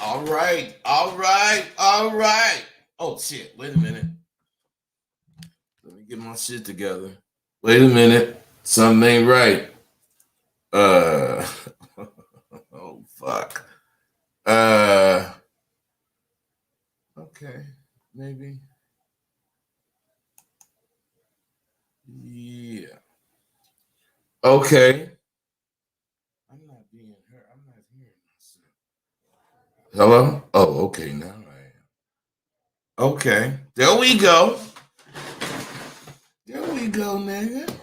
All right, all right, all right. Oh shit! Wait a minute. Let me get my shit together. Wait a minute. Something ain't right. Uh. Oh fuck. Uh. Okay. Maybe. Yeah. Okay. I'm not being heard. I'm not hearing myself. Hello? Oh, okay. Now I am. Okay. There we go. There we go, nigga.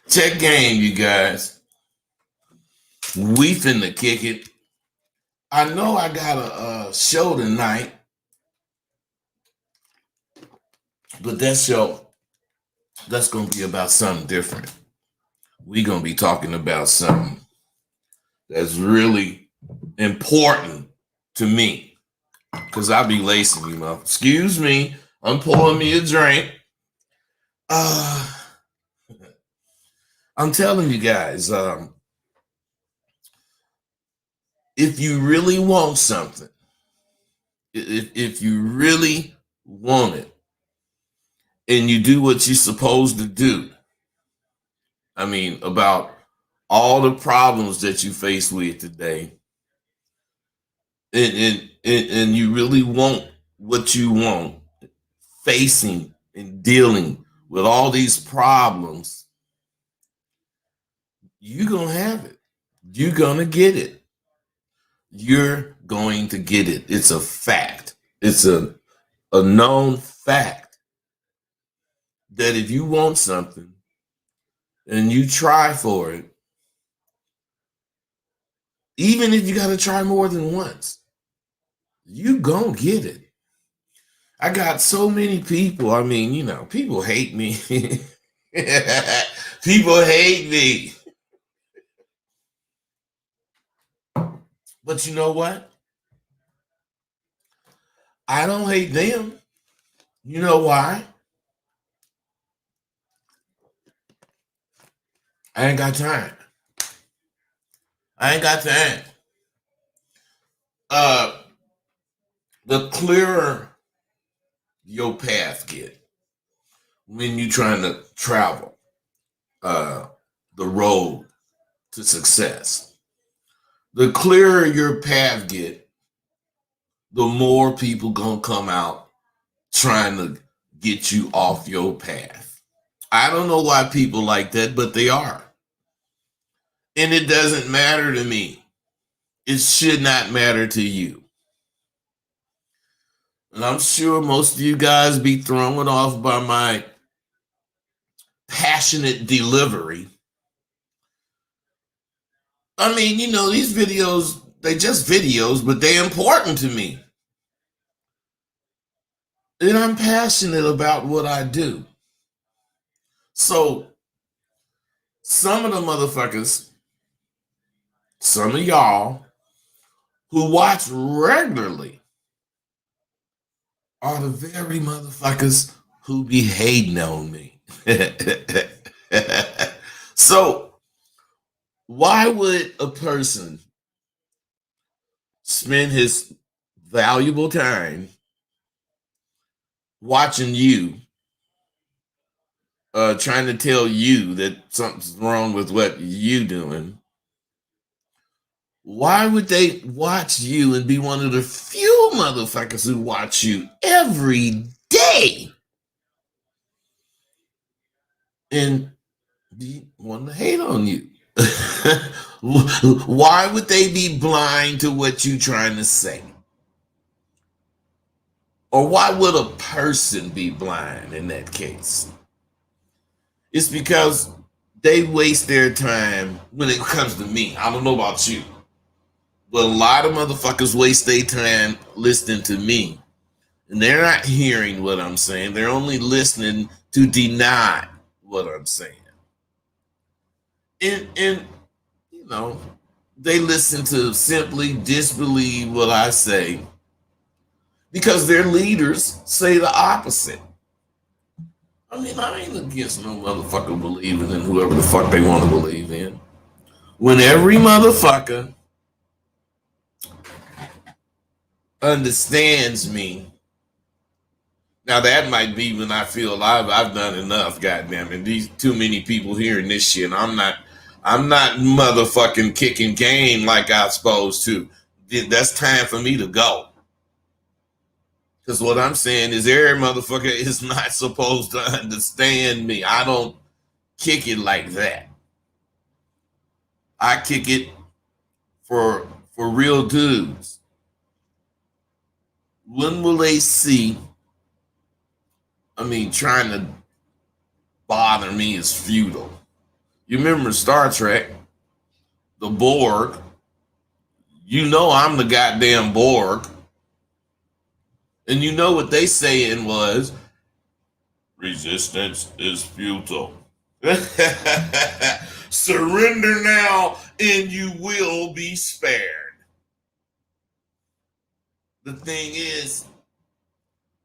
Check game, you guys. We finna kick it. I know I got a show tonight, but that show, that's gonna be about something different. We gonna be talking about something that's really important to me. Cause I be lacing you, know. Excuse me, I'm pouring me a drink. I'm telling you guys, if you really want something, if you really want it, and you do what you're supposed to do, I mean, about all the problems that you face with today, and you really want what you want, facing and dealing with all these problems, you're gonna have it. You're gonna get it. You're going to get it. It's a fact. It's a known fact that if you want something and you try for it, even if you got to try more than once, you gonna get it. I got so many people. I mean, you know, people hate me. People hate me. But you know what? I don't hate them. You know why? I ain't got time. I ain't got time. Uh, the clearer your path get when you're trying to travel uh, the road to success, the clearer your path get, the more people gonna come out trying to get you off your path. I don't know why people like that, but they are. And it doesn't matter to me. It should not matter to you. And I'm sure most of you guys be thrown off by my passionate delivery. I mean, you know, these videos, they just videos, but they're important to me. And I'm passionate about what I do. So some of the motherfuckers, some of y'all who watch regularly are the very motherfuckers who be hating on me. So why would a person spend his valuable time watching you, trying to tell you that something's wrong with what you doing, why would they watch you and be one of the few motherfuckers who watch you every day and want to hate on you? Why would they be blind to what you trying to say? Or why would a person be blind in that case? It's because they waste their time when it comes to me. I don't know about you, but a lot of motherfuckers waste their time listening to me. And they're not hearing what I'm saying. They're only listening to deny what I'm saying. And you know, they listen to simply disbelieve what I say because their leaders say the opposite. I mean, I ain't against no motherfucker believing in whoever the fuck they want to believe in. When every motherfucker understands me, now that might be when I feel I've done enough, goddamn it. These too many people hearing this shit. I'm not motherfucking kicking game like I'm supposed to. That's time for me to go. Because what I'm saying is every motherfucker is not supposed to understand me. I don't kick it like that. I kick it for real dudes. When will they see? I mean, trying to bother me is futile. You remember Star Trek, the Borg? You know I'm the goddamn Borg. And you know what they saying was, resistance is futile. Surrender now and you will be spared. The thing is,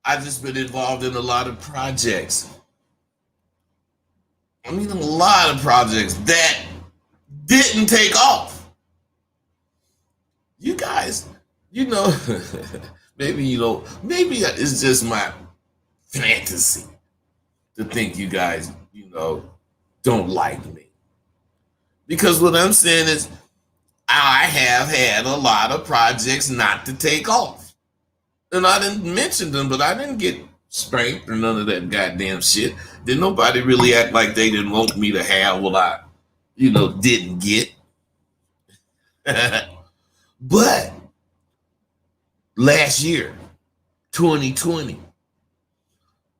I've just been involved in a lot of projects. I mean, a lot of projects that didn't take off. You guys, you know, maybe you don't, maybe it's just my fantasy to think you guys, you know, don't like me. Because what I'm saying is, I have had a lot of projects not to take off. And I didn't mention them, but I didn't get spanked or none of that goddamn shit. Did nobody really act like they didn't want me to have what I, you know, didn't get? But last year, 2020,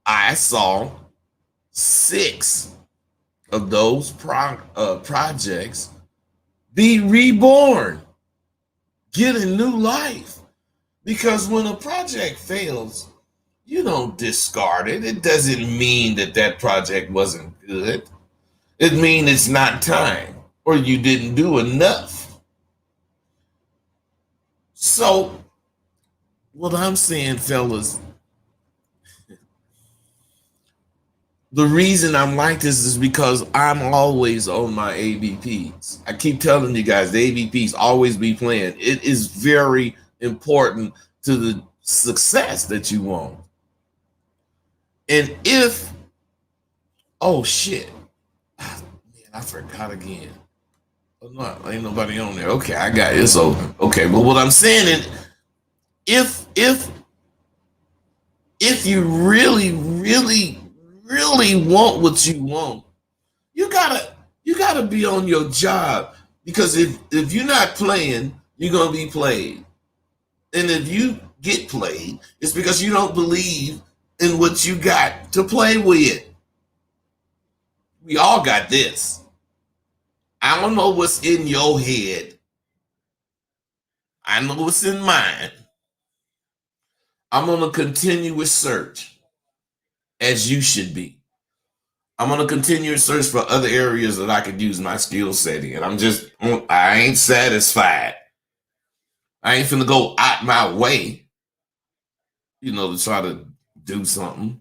I saw 6 of those projects be reborn, get a new life. Because when a project fails, you don't discard it. It doesn't mean that that project wasn't good. It means it's not time or you didn't do enough. So what I'm saying, fellas, the reason I'm like this is because I'm always on my ABPs. I keep telling you guys, the ABPs always be playing. It is very important to the success that you want. And if, oh shit, man, I forgot again. Oh, no, ain't nobody on there. Okay, I got it. It's open. Okay, but what I'm saying is, if you really, really, really want what you want, you gotta be on your job. Because if you're not playing, you're gonna be played. And if you get played, it's because you don't believe in what you got to play with. We all got this. I don't know what's in your head. I know what's in mine. I'm on a continuous search, as you should be. I'm on a continuous search for other areas that I could use my skill set in. I ain't satisfied. I ain't finna go out my way, you know, to try to do something.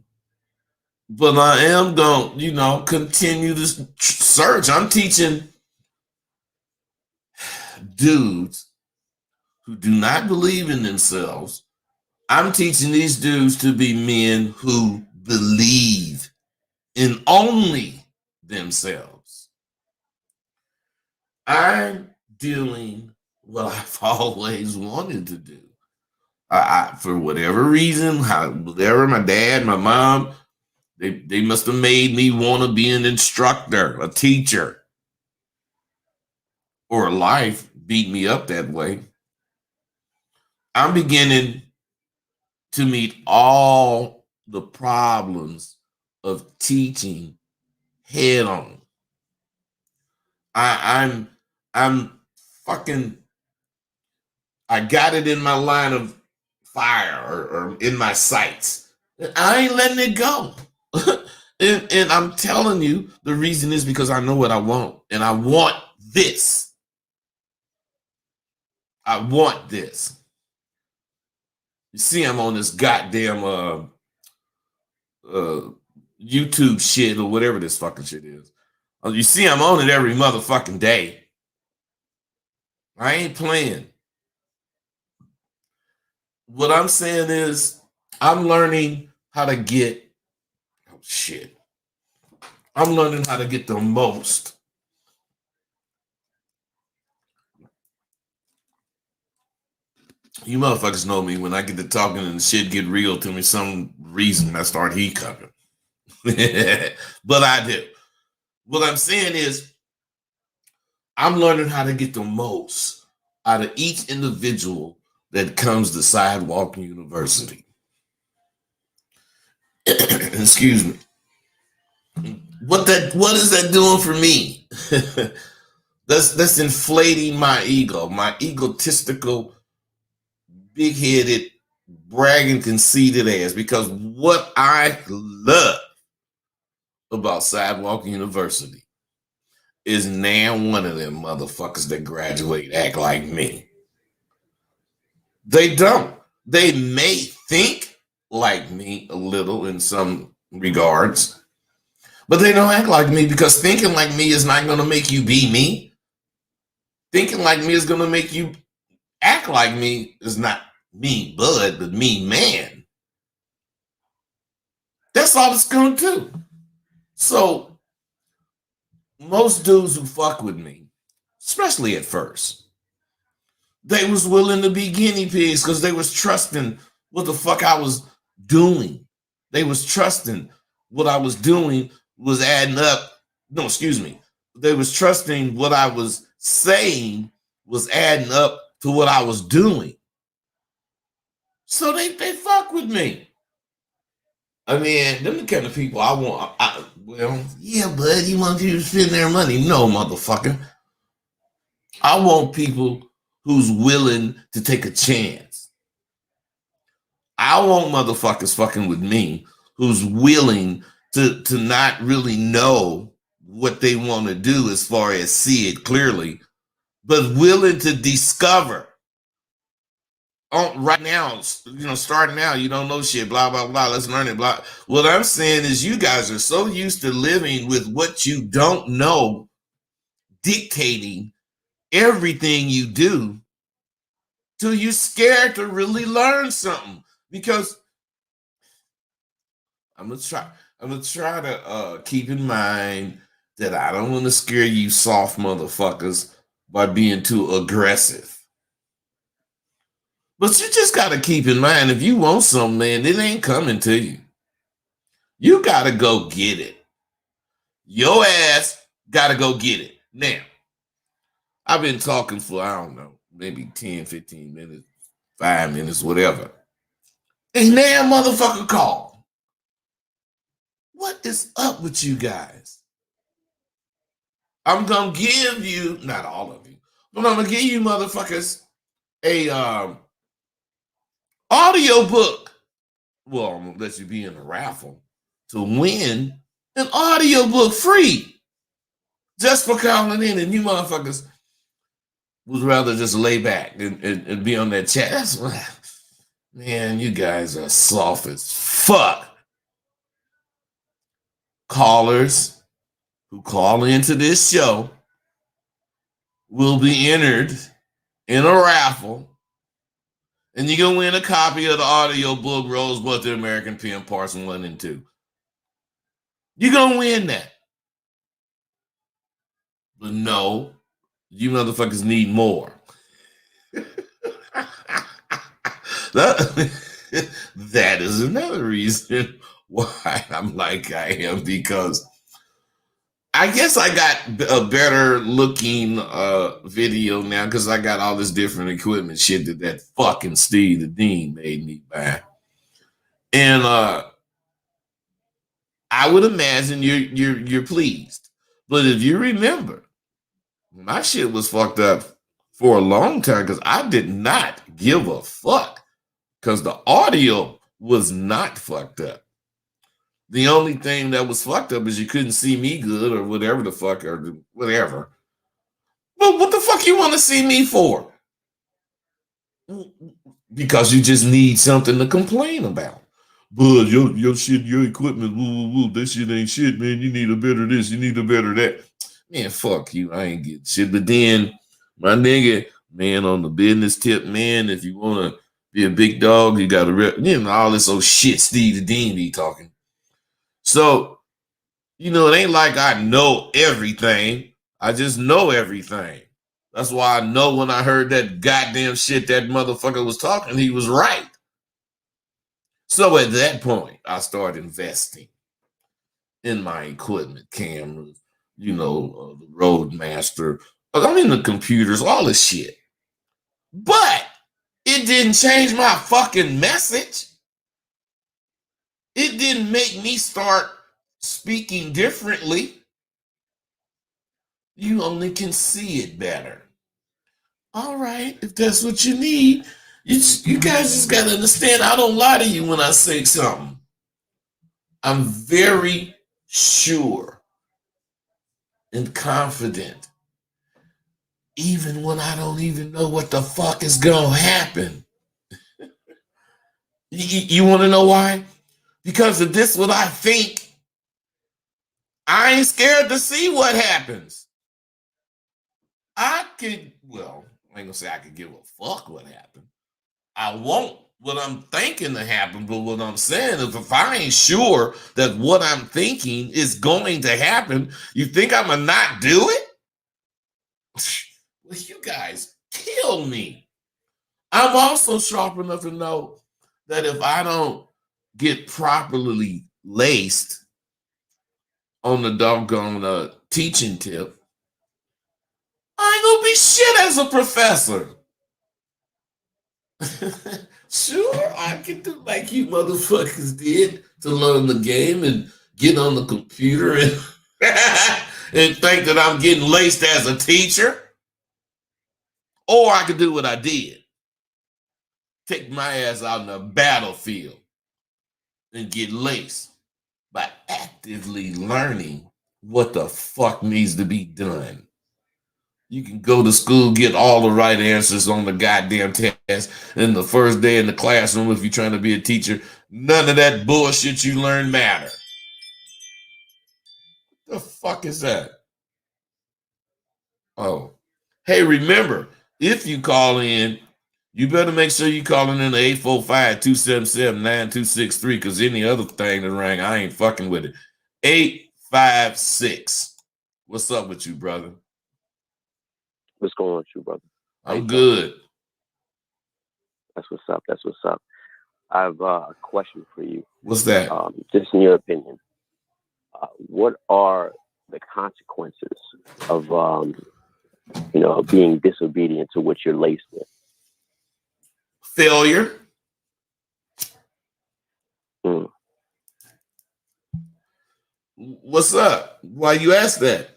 But I am going to, you know, continue this search. I'm teaching dudes who do not believe in themselves I'm teaching these dudes to be men who believe in only themselves. I'm doing what I've always wanted to do. For whatever reason, whatever, my dad, my mom, they must have made me want to be an instructor, a teacher, or life beat me up that way. I'm beginning to meet all the problems of teaching head on. I'm fucking, I got it in my line of fire, or in my sights. I ain't letting it go. And I'm telling you, the reason is because I know what I want. And I want this. I want this. You see, I'm on this goddamn YouTube shit, or whatever this fucking shit is. You see, I'm on it every motherfucking day. I ain't playing. What I'm saying is, I'm learning how to get, oh shit. I'm learning how to get the most. You motherfuckers know me. When I get to talking and shit get real to me, some reason I start hiccuping. But I do. What I'm saying is, I'm learning how to get the most out of each individual that comes to Sidewalk University. Excuse me. What is that doing for me? That's inflating my ego, my egotistical, big-headed, bragging, conceited ass. Because what I love about Sidewalk University is now one of them motherfuckers that graduate act like me. They don't. They may think like me a little in some regards, but they don't act like me, because thinking like me is not going to make you be me. Thinking like me is going to make you act like me. Is not me bud, but me man. That's all it's going to do. So most dudes who fuck with me, especially at first, they was willing to be guinea pigs because they was trusting what the fuck I was doing. They was trusting what I was doing was adding up. No, excuse me. They was trusting what I was saying was adding up to what I was doing. So they fuck with me. I mean, them the kind of people I want. Well, yeah, bud, you want people to spend their money. No, motherfucker. I want people who's willing to take a chance. I want motherfuckers fucking with me who's willing to not really know what they want to do as far as see it clearly, but willing to discover. Right now, starting out, you don't know shit, blah, blah, blah. Let's learn it, blah. What I'm saying is, you guys are so used to living with what you don't know dictating everything you do, till you're scared to really learn something. Because I'm gonna try to keep in mind that I don't want to scare you soft motherfuckers by being too aggressive. But you just gotta keep in mind, if you want something, man, it ain't coming to you. You gotta go get it. Your ass gotta go get it. Now, I've been talking for, I don't know, maybe 10, 15 minutes, 5 minutes, whatever. And now motherfucker call. What is up with you guys? I'm gonna give you, not all of you, but I'm gonna give you motherfuckers a audio book. Well, I'm gonna let you be in a raffle to win an audio book free, just for calling in. And you motherfuckers would rather just lay back and be on that chat. That's what, man, you guys are soft as fuck. Callers who call into this show will be entered in a raffle, And you can win a copy of the audio book Rosebud the American Pimp Parts 1 and 2. You're going to win that. But no, you motherfuckers need more. That is another reason why I'm like I am, because I guess I got a better looking video now because I got all this different equipment shit that fucking Steve the Dean made me buy. And I would imagine you're pleased. But if you remember, my shit was fucked up for a long time because I did not give a fuck because the audio was not fucked up. The only thing that was fucked up is you couldn't see me good or whatever the fuck or whatever. But what the fuck you want to see me for? Because you just need something to complain about. Bud, your shit, your equipment, that shit ain't shit, man. You need a better this, you need a better that. Man, fuck you. I ain't getting shit. But then, my nigga, man, on the business tip, man, if you want to be a big dog, you got to, all this old shit Steve the Dean be talking. So, it ain't like I know everything. I just know everything. That's why I know when I heard that goddamn shit that motherfucker was talking, he was right. So at that point, I started investing in my equipment, cameras, the Roadmaster, the computers, all this shit. But it didn't change my fucking message. It didn't make me start speaking differently. You only can see it better. All right, if that's what you need, you guys just got to understand, I don't lie to you when I say something. I'm very sure and confident, even when I don't even know what the fuck is going to happen. You want to know why? Because of this, what I think, I ain't scared to see what happens. I ain't gonna say I could give a fuck what happened. I won't what I'm thinking to happen, but what I'm saying is if I ain't sure that what I'm thinking is going to happen, you think I'm gonna not do it? Well, you guys kill me. I'm also sharp enough to know that if I don't get properly laced on the doggone teaching tip, I ain't gonna be shit as a professor. Sure, I can do like you motherfuckers did to learn the game and get on the computer and and think that I'm getting laced as a teacher. Or I could do what I did. Take my ass out in the battlefield and get laced by actively learning what the fuck needs to be done. You can go to school, get all the right answers on the goddamn test, and the first day in the classroom, if you're trying to be a teacher, none of that bullshit you learn matter. The fuck is that? Oh. Hey, remember, if you call in, you better make sure you calling in the 845-277-9263, because any other thing that rang, I ain't fucking with it. 856. What's up with you, brother? What's going on with you, brother? I'm good. That's what's up. That's what's up. I have a question for you. What's that? Just in your opinion, what are the consequences of, being disobedient to what you're laced with? Failure. What's up? Why you ask that?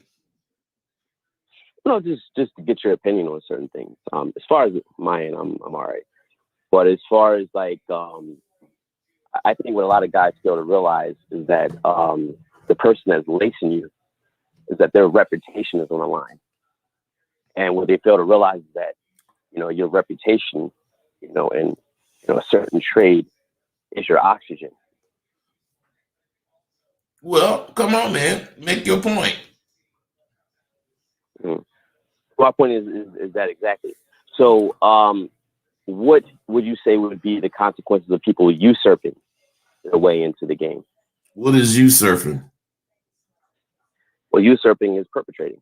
No, just to get your opinion on certain things. As far as mine, I'm all right. But as far as I think what a lot of guys fail to realize is that the person that's lacing you is that their reputation is on the line. And what they fail to realize is that, your reputation, in a certain trade is your oxygen. Well, come on, man. Make your point. My point is that exactly. So, what would you say would be the consequences of people usurping their way into the game? What is usurping? Well, usurping is perpetrating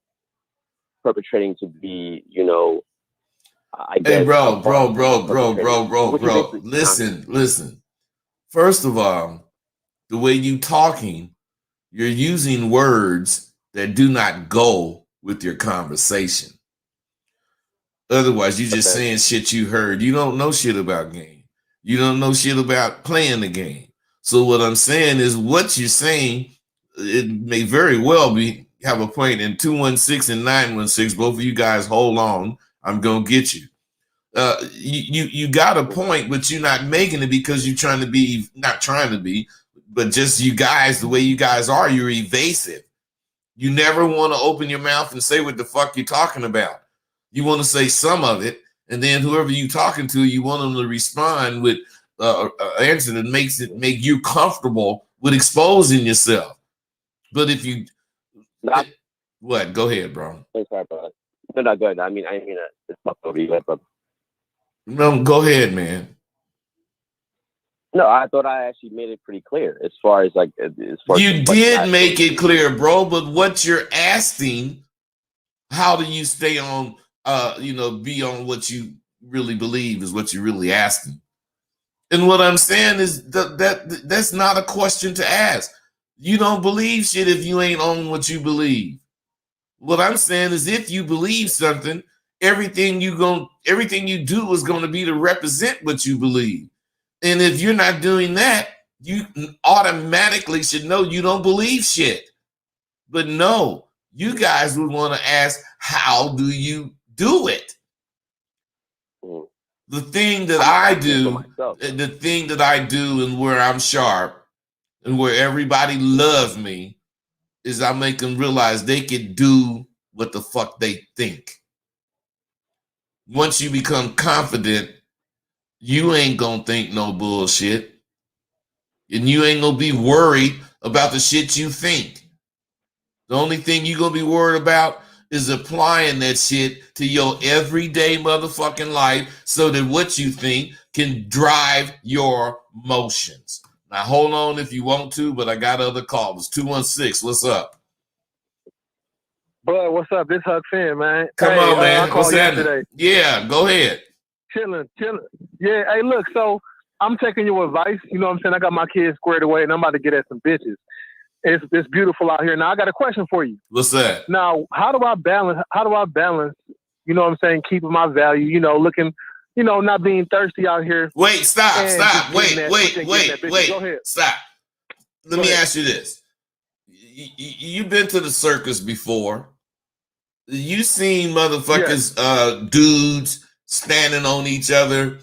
to be, I Hey, guess, bro. above perpetrating, which is basically Listen. First of all, the way you talking, you're using words that do not go with your conversation. Otherwise, you just okay. saying shit you heard. You don't know shit about game. You don't know shit about playing the game. So what I'm saying is what you're saying, it may very well be have a point in 216 and 916. Both of you guys hold on. I'm gonna get you. You got a point, but you're not making it because you're trying to be not trying to be, but just you guys, the way you guys are, you're evasive. You never want to open your mouth and say what the fuck you're talking about. You want to say some of it, and then whoever you talking to, you want them to respond with an answer that make you comfortable with exposing yourself. But if you, what? Go ahead, bro. Sorry, brother. No, not good. I mean, it's fucked over you, brother. No, go ahead, man. No, I thought I actually made it pretty clear as far as you did make it clear, bro. But what you're asking, how do you stay on? Be on what you really believe is what you're really asking. And what I'm saying is that's not a question to ask. You don't believe shit if you ain't on what you believe. What I'm saying is if you believe something, everything you do is going to be to represent what you believe. And if you're not doing that, you automatically should know you don't believe shit. But no, you guys would want to ask, how do you do it? The thing that I do, and where I'm sharp and where everybody loves me is I make them realize they can do what the fuck they think. Once you become confident, you ain't gonna think no bullshit. And you ain't gonna be worried about the shit you think. The only thing you gonna be worried about is applying that shit to your everyday motherfucking life so that what you think can drive your motions. Now hold on if you want to, but I got other callers. 216, what's up? Bud, what's up? This Huck Finn, man. Come on, man. What's happening? Yesterday. Yeah, go ahead. Chilling. Yeah, hey, look, so I'm taking your advice. You know what I'm saying? I got my kids squared away, and I'm about to get at some bitches. It's beautiful out here. Now, I got a question for you. What's that? Now, how do I balance, you know what I'm saying, keeping my value, looking, not being thirsty out here. Wait, stop. Wait. Go ahead. Stop. Let me ask you this. You've been to the circus before. You seen motherfuckers, dudes standing on each other,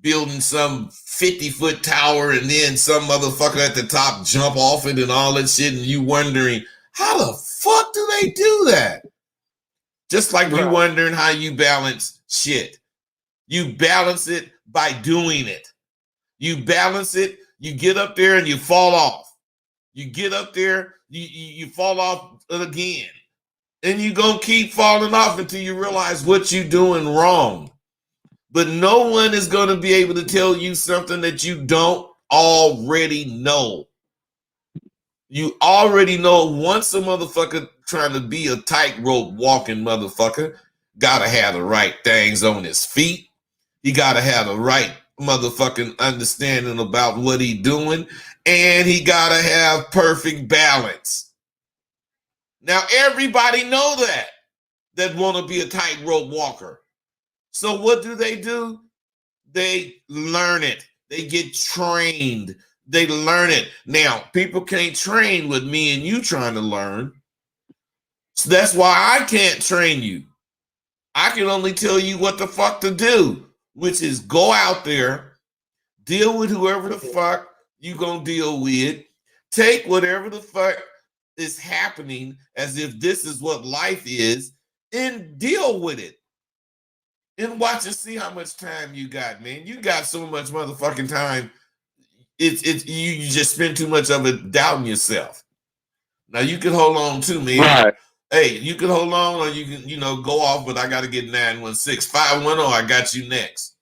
building some 50-foot tower, and then some motherfucker at the top jump off it and all that shit, and you wondering, how the fuck do they do that? Just like you wondering how you balance shit. You balance it by doing it. You balance it, you get up there and you fall off. You get up there, you fall off again. And you gonna keep falling off until you realize what you're doing wrong. But no one is gonna be able to tell you something that you don't already know. You already know once a motherfucker trying to be a tightrope walking motherfucker, gotta have the right things on his feet. He gotta have the right motherfucking understanding about what he doing, and he gotta have perfect balance. Now, everybody know that want to be a tightrope walker. So what do? They learn it. They get trained. They learn it. Now, people can't train with me and you trying to learn. So that's why I can't train you. I can only tell you what the fuck to do, which is go out there, deal with whoever the fuck you gonna deal with, take whatever the fuck is happening as if this is what life is, and deal with it. And watch and see how much time you got, man. You got so much motherfucking time. It's you just spend too much of it doubting yourself. Now you can hold on too, man. Right. Hey, you can hold on, or you can, go off, but I gotta get 916. 510, I got you next.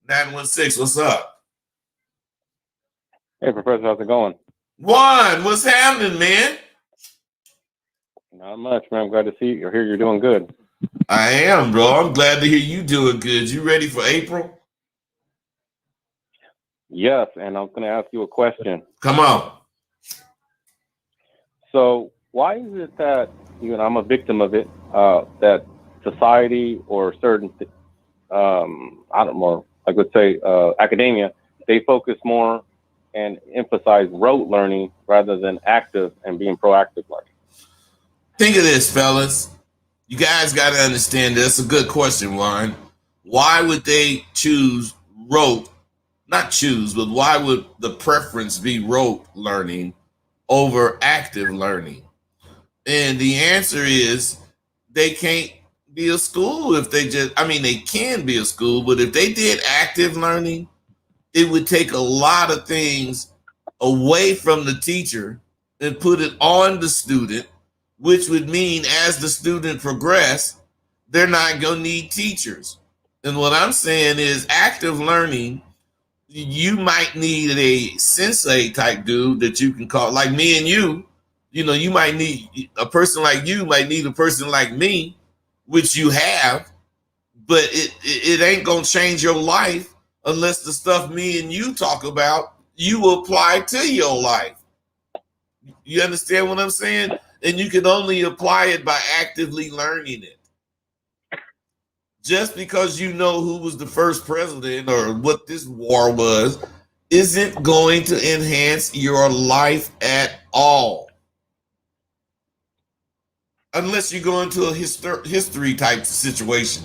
916, what's up? Hey, Professor, how's it going? Juan, what's happening, man? Not much, man. I'm glad to see you. Hear you're doing good. I am, bro. I'm glad to hear you doing good. You ready for April? Yes, and I'm going to ask you a question. Come on. So, why is it that, I'm a victim of it, that society or certain, I don't know, like let's say academia, they focus more and emphasize rote learning rather than active and being proactive learning? Think of this, fellas. You guys got to understand this. It's a good question, Warren. Why would they choose rote? Not choose, but why would the preference be rote learning over active learning? And the answer is they can't be a school if they they can be a school, but if they did active learning, it would take a lot of things away from the teacher and put it on the student, which would mean as the student progress, they're not going to need teachers. And what I'm saying is active learning, you might need a sensei type dude that you can call, like me and you. You might need a person like you, might need a person like me, which you have, but it ain't going to change your life unless the stuff me and you talk about, you apply to your life. You understand what I'm saying? And you can only apply it by actively learning it. Just because you know who was the first president or what this war was, isn't going to enhance your life at all. Unless you go into a history type situation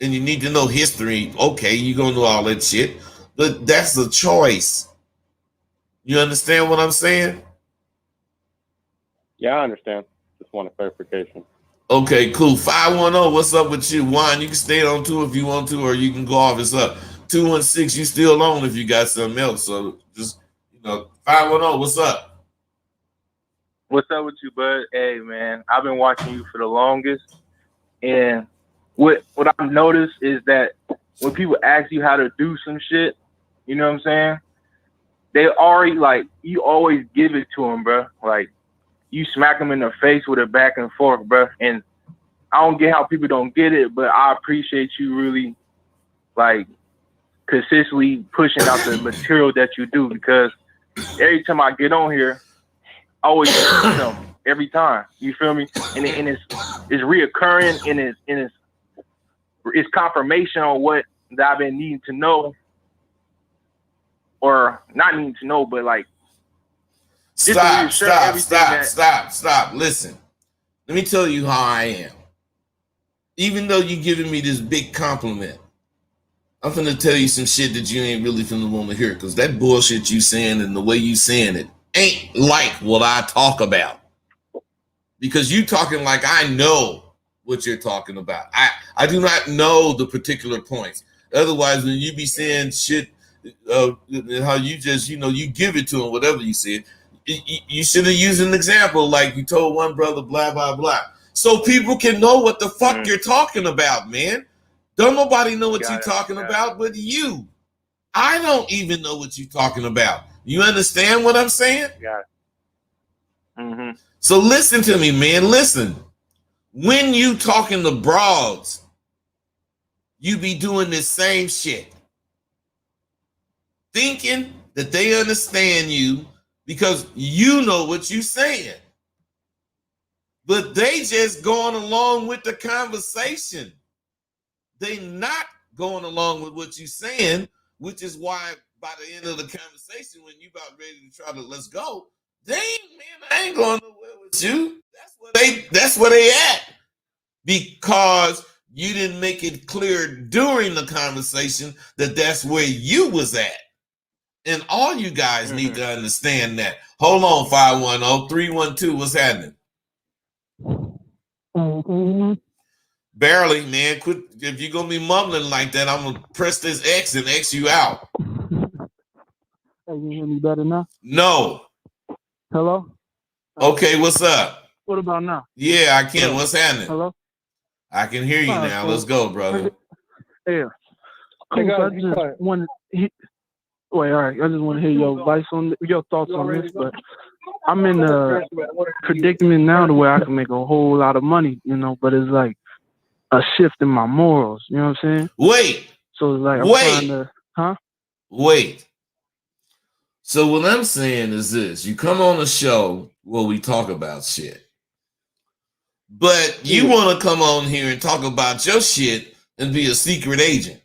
and you need to know history. Okay, you're going to know all that shit. But that's a choice. You understand what I'm saying? Yeah, I understand. Just want a clarification. Okay, cool. 510, what's up with you? Juan, you can stay on too if you want to, or you can go off. It's up. 216, you still on if you got something else. So just, 510, what's up? What's up with you, bud? Hey, man, I've been watching you for the longest. And what I've noticed is that when people ask you how to do some shit, you know what I'm saying? They already, you always give it to them, bro. Like, you smack them in the face with a back and forth, bro. And I don't get how people don't get it, but I appreciate you really, consistently pushing out the material that you do, because every time I get on here, I always learn something every time. You feel me? And it's reoccurring, and it's confirmation on what that I've been needing to know, or not needing to know, but Stop. Listen, let me tell you how I am. Even though you're giving me this big compliment, I'm finna tell you some shit that you ain't really finna want to hear, because that bullshit you saying and the way you saying it ain't like what I talk about. Because you talking like I know what you're talking about. I do not know the particular points. Otherwise, when you be saying shit, how you just, you give it to them, whatever you said, you should have used an example like you told one brother, blah, blah, blah. So people can know what the fuck you're talking about, man. Don't nobody know what you're talking about but you. I don't even know what you're talking about. You understand what I'm saying? Yeah. Mm-hmm. So listen to me, man. Listen. When you talking to broads, you be doing this same shit. Thinking that they understand you because you know what you're saying. But they just going along with the conversation. They not going along with what you're saying, which is why by the end of the conversation, when you about ready to try to let's go, man, I ain't going nowhere with you. That's where they at. Because you didn't make it clear during the conversation that that's where you was at. And all you guys need to understand that. Hold on, 510-312, what's happening? Barely, man. Quit. If you're going to be mumbling like that, I'm going to press this X and X you out. Hey, you hear me better now? No. Hello? Okay, what's up? What about now? Yeah, I can. What's happening? Hello? I can hear you now. Let's go, brother. Yeah. Cool. Hey So I guys, be just quiet. wanted. Wait, all right. I just want to hear your advice on your thoughts on this, but I'm in a predicament now to where I can make a whole lot of money, but it's like a shift in my morals. You know what I'm saying? Wait, So it's like I'm trying to, wait. So what I'm saying is this: you come on a show where we talk about shit, but you want to come on here and talk about your shit and be a secret agent.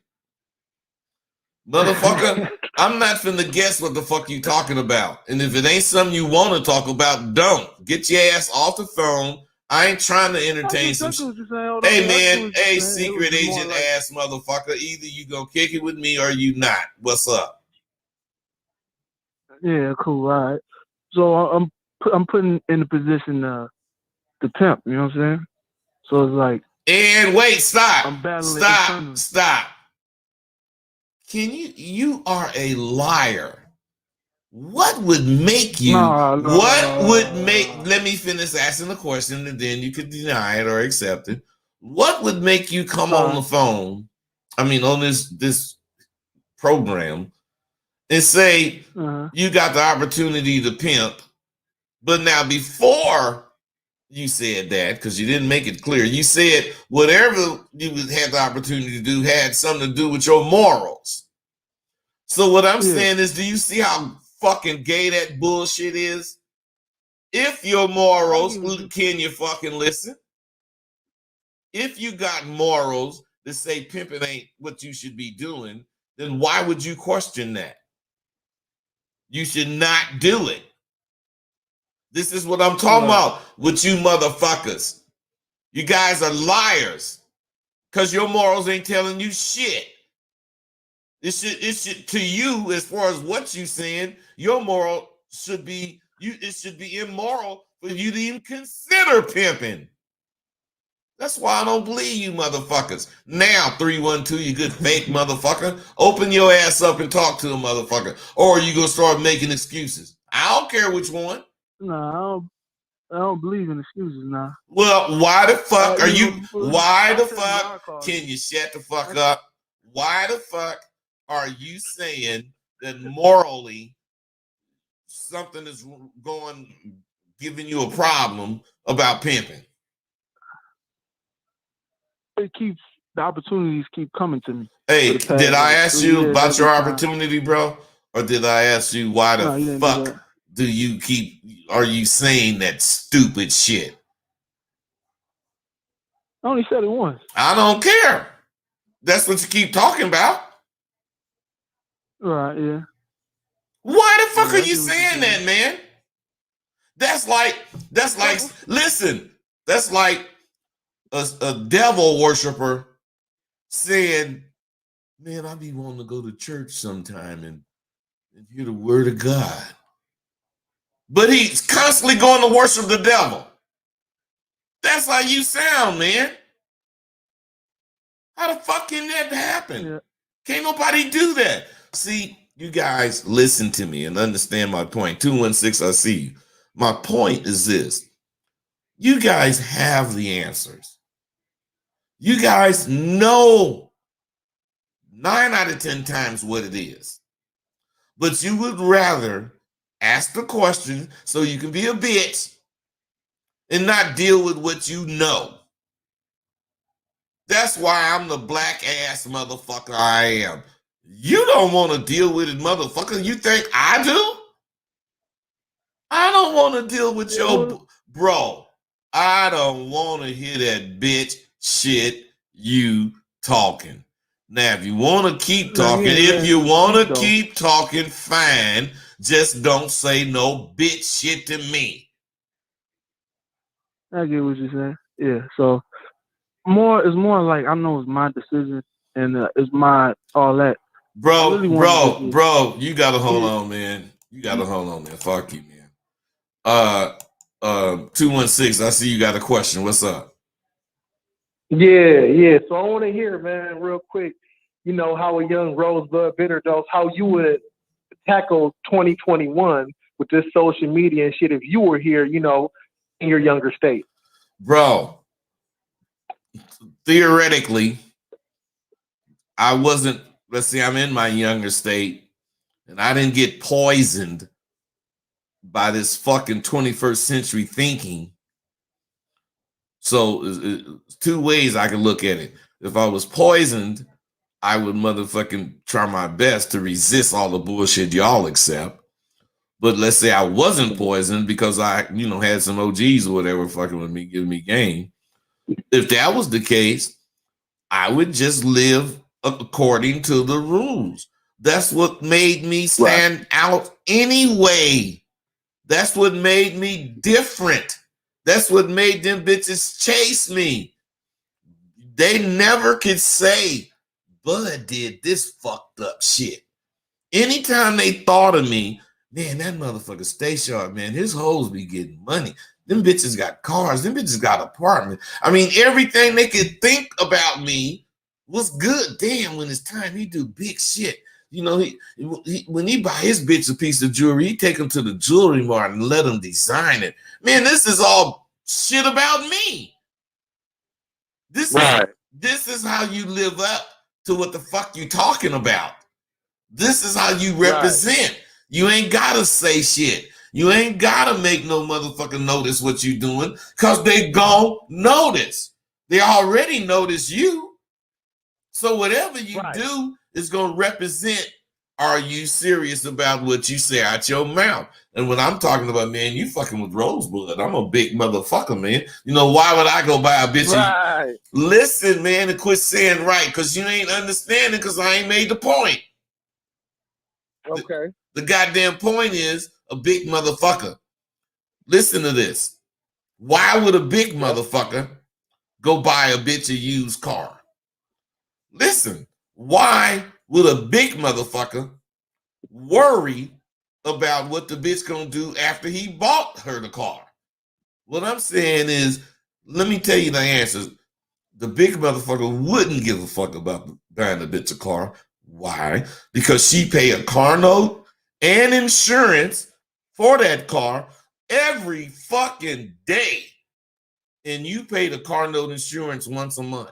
Motherfucker, I'm not finna guess what the fuck you talking about. And if it ain't something you want to talk about, don't. Get your ass off the phone. I ain't trying to entertain some shit. Hey, man, hey, secret agent ass motherfucker. Either you gonna kick it with me or you not. What's up? Yeah, cool. All right. So I'm putting in the position to pimp. You know what I'm saying? So it's like. And wait, stop. I'm battling internally. Stop. Can you are a liar. What would make you let me finish asking the question and then you could deny it or accept it. What would make you come on the phone, on this program and say you got the opportunity to pimp, but now before you said that, because you didn't make it clear, you said whatever you had the opportunity to do had something to do with your morals. So what I'm saying is, do you see how fucking gay that bullshit is? If your morals, can you fucking listen? If you got morals that say pimping ain't what you should be doing, then why would you question that? You should not do it. This is what I'm talking about with you motherfuckers. You guys are liars because your morals ain't telling you shit. It should to you, as far as what you saying, your moral should be it should be immoral for you to even consider pimping. That's why I don't believe you motherfuckers. Now, 312, you good fake motherfucker. Open your ass up and talk to a motherfucker. Or you gonna start making excuses. I don't care which one. No, I don't believe in excuses now. Well, why the fuck can you shut the fuck up? Why the fuck are you saying that morally something is giving you a problem about pimping? The opportunities keep coming to me. Hey, did I ask you about your opportunity, bro? Or did I ask you why the fuck are you saying that stupid shit? I only said it once. I don't care. That's what you keep talking about. Right, yeah. Why the fuck are you saying that, man? That's like, listen, that's like a devil worshiper saying, man, I be wanting to go to church sometime and hear the word of God. But he's constantly going to worship the devil. That's how you sound, man. How the fuck can that happen? Yeah. Can't nobody do that. See, you guys listen to me and understand my point. 216, I see you. My point is this. You guys have the answers. You guys know 9 out of 10 times what it is. But you would rather ask the question so you can be a bitch and not deal with what you know. That's why I'm the black ass motherfucker I am. You don't want to deal with it, motherfucker. You think I do? I don't want to deal with your bro. I don't want to hear that bitch shit you talking. Now, if you want to keep talking, keep talking, fine. Just don't say no bitch shit to me. I get what you're saying. Yeah, so it's more like I know it's my decision and it's my all that. Bro, you gotta hold on, man. You gotta hold on, man. Fuck you, man. 216, I see you got a question. What's up? Yeah. So I want to hear, man, real quick, how a young Rosebud Bitter Dose, how you would tackle 2021 with this social media and shit if you were here, in your younger state. Bro, theoretically, I wasn't let's say I'm in my younger state and I didn't get poisoned by this fucking 21st century thinking. So two ways I can look at it. If I was poisoned, I would motherfucking try my best to resist all the bullshit y'all accept. But let's say I wasn't poisoned because I, had some OGs or whatever fucking with me, giving me game. If that was the case, I would just live according to the rules. That's what made me stand out anyway. That's what made me different. That's what made them bitches chase me. They never could say, Bud did this fucked up shit. Anytime they thought of me, man, that motherfucker stay sharp, man. His hoes be getting money. Them bitches got cars. Them bitches got apartments. I mean, everything they could think about me was good. Damn, when it's time, he do big shit. When he buy his bitch a piece of jewelry, he take them to the jewelry mart and let them design it. Man, this is all shit about me. This is how you live up to what the fuck you talking about. This is how you represent. Right. You ain't gotta say shit. You ain't gotta make no motherfucker notice what you doing, because they gon' notice. They already notice you. So whatever you do is gonna represent, are you serious about what you say out your mouth? And when I'm talking about, man, you fucking with Rosebud. I'm a big motherfucker, man. Why would I go buy a bitch? Right. Listen, man, and quit saying right, because you ain't understanding, because I ain't made the point. Okay. The goddamn point is a big motherfucker. Listen to this. Why would a big motherfucker go buy a bitch a used car? Listen, why would a big motherfucker worry about what the bitch gonna do after he bought her the car? What I'm saying is, let me tell you the answers. The big motherfucker wouldn't give a fuck about buying a bitch a car. Why? Because she pay a car note and insurance for that car every fucking day. And you pay the car note insurance once a month.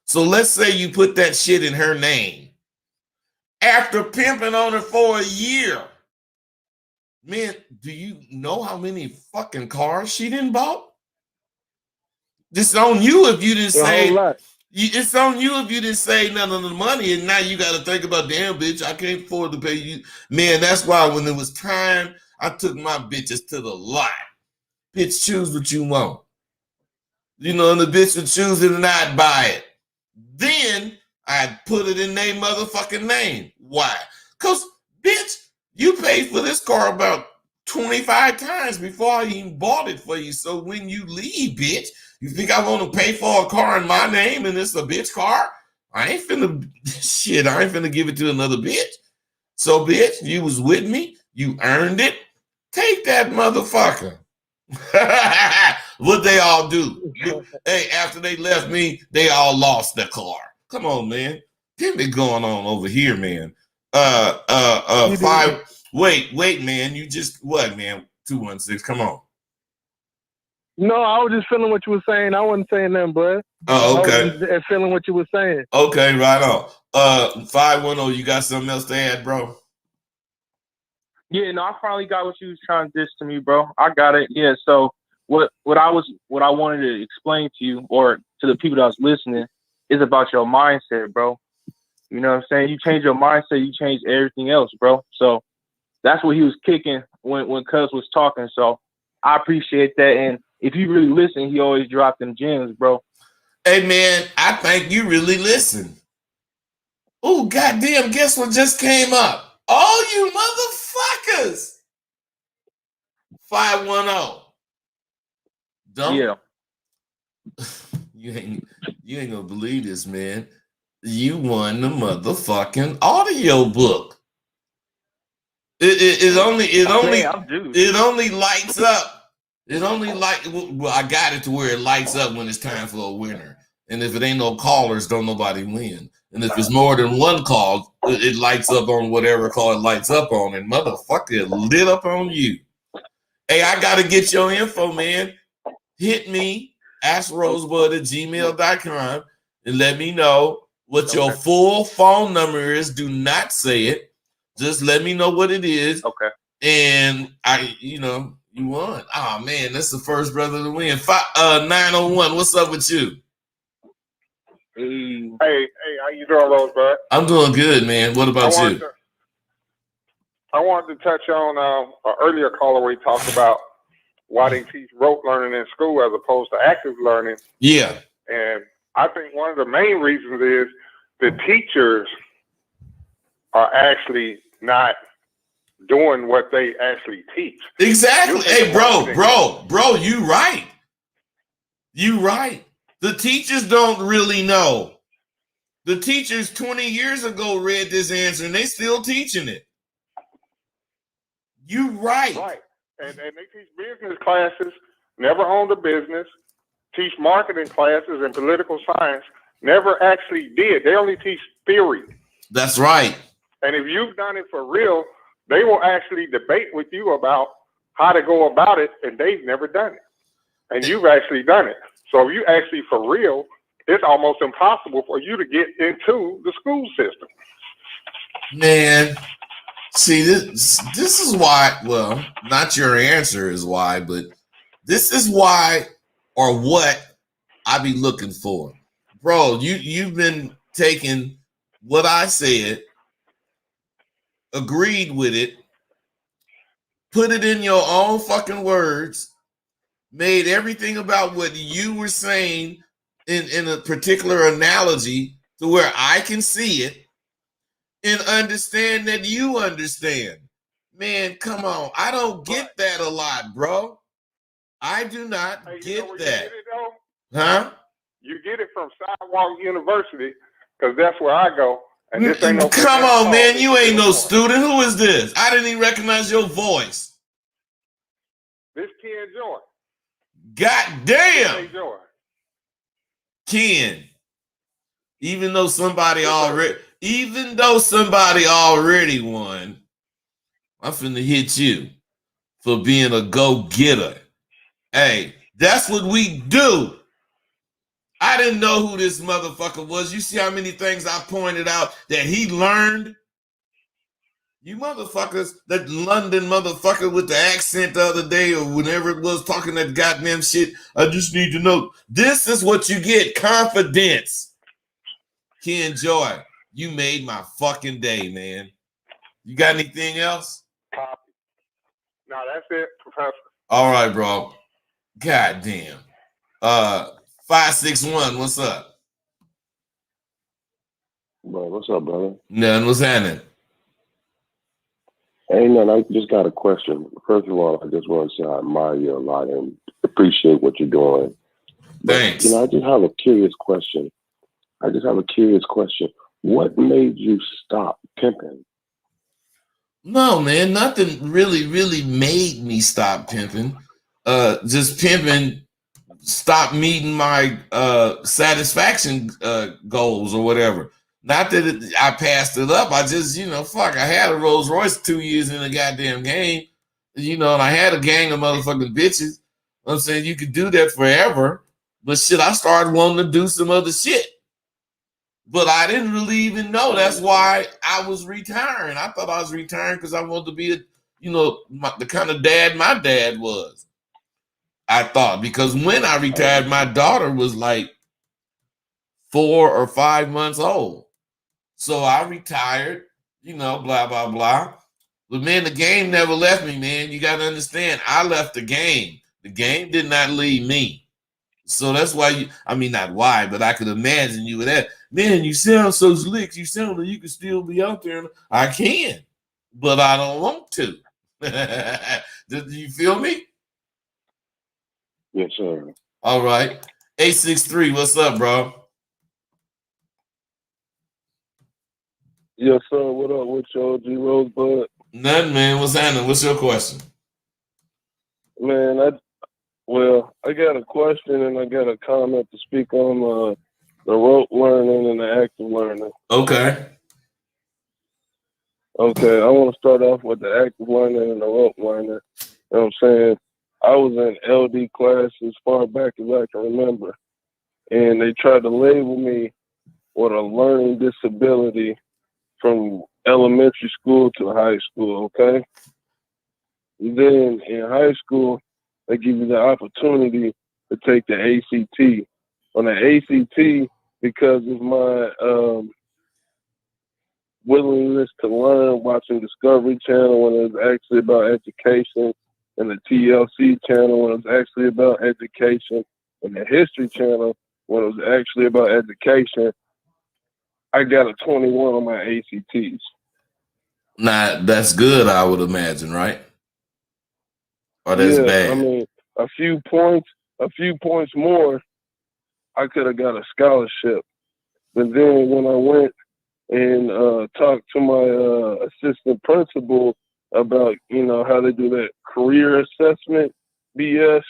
So let's say you put that shit in her name. After pimping on her for a year, man, do you know how many fucking cars she didn't bought? It's on you if you didn't say. It's on you if you didn't say none of the money, and now you got to think about, damn, bitch, I can't afford to pay you. Man, that's why when it was time, I took my bitches to the lot. Bitch, choose what you want. And the bitch would choose it and I'd buy it. Then I'd put it in their motherfucking name. Why? Because, bitch, you paid for this car about 25 times before I even bought it for you. So when you leave, bitch, you think I want to pay for a car in my name and it's a bitch car? I ain't finna give it to another bitch. So, bitch, you was with me. You earned it. Take that motherfucker. What they all do? Hey, after they left me, they all lost their car. Come on, man. Get me going on over here, man. Wait, man. You just what, man? 216. Come on. No, I was just feeling what you were saying. I wasn't saying nothing, bro. Oh, okay. I was just feeling what you were saying. Okay, right on. 510, you got something else to add, bro? Yeah, no, I finally got what you was trying to dish to me, bro. I got it. Yeah, so what I wanted to explain to you, or to the people that was listening, is about your mindset, bro. You know what I'm saying? You change your mindset, you change everything else, bro. So that's what he was kicking when Cuz was talking. So I appreciate that. And if you really listen, he always dropped them gems, bro. Hey, man, I think you really listen. Oh, goddamn, guess what just came up? All you motherfuckers. 510. Don't. Yeah. You ain't gonna believe this, man. You won the motherfucking audio book. It only lights up. Well, I got it to where it lights up when it's time for a winner. And if it ain't no callers, don't nobody win. And if it's more than one call, it lights up on whatever call it lights up on. And motherfucker, it lit up on you. Hey, I gotta get your info, man. Hit me, ask Rosebud at gmail.com and let me know what your full phone number is. Do not say it. Just let me know what it is. Okay. And you won. Oh man, that's the first brother to win. 901. What's up with you? Hey, how you doing, Rosebud? I'm doing good, man. What about you? I wanted to touch on an earlier caller where he talked about why they teach rote learning in school as opposed to active learning. Yeah. And I think one of the main reasons is the teachers are actually not doing what they actually teach. Exactly. Hey, bro, you right. You right. The teachers don't really know. The teachers 20 years ago read this answer and they still teaching it. You right. Right. And they teach business classes, never owned a business, teach marketing classes and political science, never actually did. They only teach theory. That's right. And if you've done it for real, they will actually debate with you about how to go about it, and they've never done it. And you've actually done it. So if you actually for real, it's almost impossible for you to get into the school system. Man, see, this is why, well, not your answer is why, but this is why or what I be looking for. Bro, you've been taking what I said, agreed with it, put it in your own fucking words, made everything about what you were saying in a particular analogy to where I can see it and understand that you understand. Man, come on. I don't get that a lot, bro. I do not get that. You get it, though? Huh? You get it from Sidewalk University, because that's where I go. And this ain't no come on, man. You ain't no student. Who is this? I didn't even recognize your voice. This Ken Joy. God damn. Joy. Ken. Even though somebody already won, I'm finna hit you for being a go-getter. Hey, that's what we do. I didn't know who this motherfucker was. You see how many things I pointed out that he learned? You motherfuckers, that London motherfucker with the accent the other day or whenever it was talking that goddamn shit, I just need to know. This is what you get, confidence. Ken Joy, you made my fucking day, man. You got anything else? No, that's it, Professor. All right, bro. God damn. 561, what's up? Bro, what's up, brother? Nothing, what's happening? Ain't nothing. I just got a question. First of all, I just want to say I admire you a lot and appreciate what you're doing. Thanks. But, I just have a curious question. What made you stop pimping? No, man, nothing really made me stop pimping. Just pimping stopped meeting my satisfaction goals or whatever. Not that I passed it up. I just, fuck, I had a Rolls Royce 2 years in the goddamn game, and I had a gang of motherfucking bitches. I'm saying you could do that forever, but shit, I started wanting to do some other shit. But I didn't really even know. That's why I was retiring. I thought I was retiring because I wanted to be, the kind of dad my dad was. I thought, because when I retired, my daughter was like 4 or 5 months old. So I retired, blah, blah, blah. But man, the game never left me, man. You got to understand, I left the game. The game did not leave me. So that's why not why, but I could imagine you with that. Man, you sound so slick. You sound like you could still be out there. I can, but I don't want to. Do you feel me? Yes, sir. All right. 863, what's up, bro? Yes, sir. What up with y'all, G Rosebud? Nothing, man. What's happening? What's your question? Man, I got a question and I got a comment to speak on the rote learning and the active learning. Okay. Okay, I want to start off with the active learning and the rote learning. You know what I'm saying? I was in LD class as far back as I can remember, and they tried to label me with a learning disability from elementary school to high school, okay? And then in high school, they give you the opportunity to take the ACT. On the ACT, because of my willingness to learn, watching Discovery Channel when it was actually about education, and the TLC channel when it was actually about education, and the History Channel when it was actually about education, I got a 21 on my ACTs. Now, that's good, I would imagine, right? Or that's bad? I mean, a few points more, I could have got a scholarship. But then when I went and talked to my assistant principal about, you know, how they do that career assessment BS,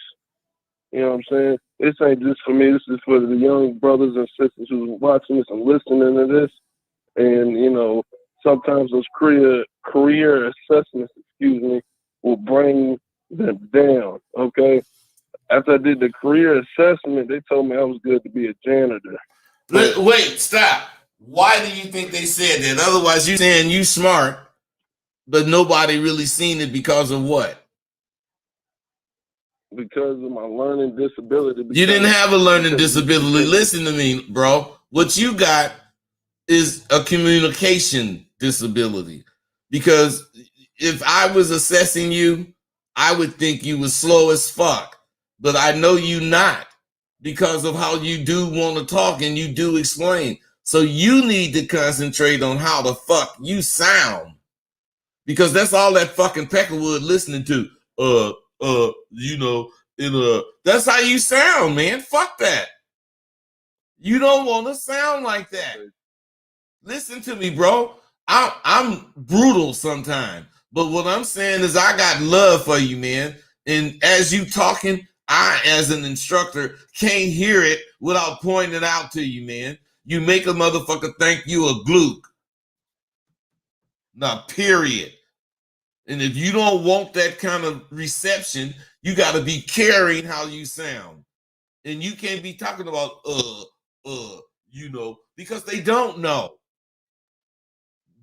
you know what I'm saying? This ain't just for me. This is for the young brothers and sisters who's watching this and listening to this. And, you know, sometimes those career assessments, will bring them down, okay? After I did the career assessment, they told me I was good to be a janitor. Wait, stop. Why do you think they said that? Otherwise, you saying you smart, but nobody really seen it because of what? Because of my learning disability. You didn't have a learning disability. Listen to me, bro. What you got is a communication disability. Because if I was assessing you, I would think you was slow as fuck. But I know you not because of how you do want to talk and you do explain. So you need to concentrate on how the fuck you sound. Because that's all that fucking Peckerwood listening to. You know, that's how you sound, man. Fuck that. You don't want to sound like that. Listen to me, bro. I'm brutal sometimes, but what I'm saying is I got love for you, man. And as you talking, I, as an instructor, can't hear it without pointing it out to you, man. You make a motherfucker think you a gluke. Now, period. And if you don't want that kind of reception, you got to be caring how you sound. And you can't be talking about, you know, because they don't know.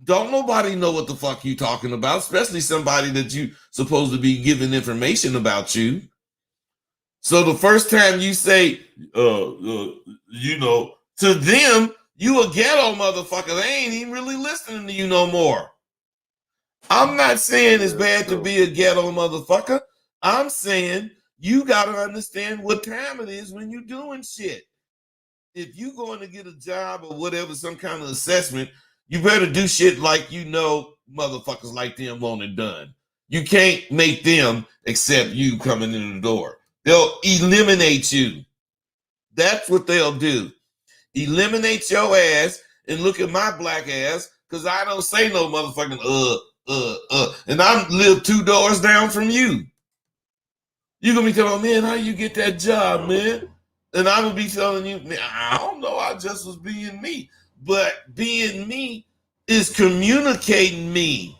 Don't nobody know what the fuck you talking about, especially somebody that you supposed to be giving information about you. So the first time you say, you know, to them, you a ghetto motherfucker. They ain't even really listening to you no more. I'm not saying it's bad to be a ghetto motherfucker. I'm saying you got to understand what time it is when you're doing shit. If you going to get a job or whatever, some kind of assessment, you better do shit like you know motherfuckers like them want it done. You can't make them accept you coming in the door. They'll eliminate you. That's what they'll do. Eliminate your ass and look at my black ass because I don't say no motherfucking and I live 2 doors down from you. You gonna be telling me, man, how you get that job, man? And I'm gonna be telling you, man, I don't know, I just was being me. But being me is communicating me.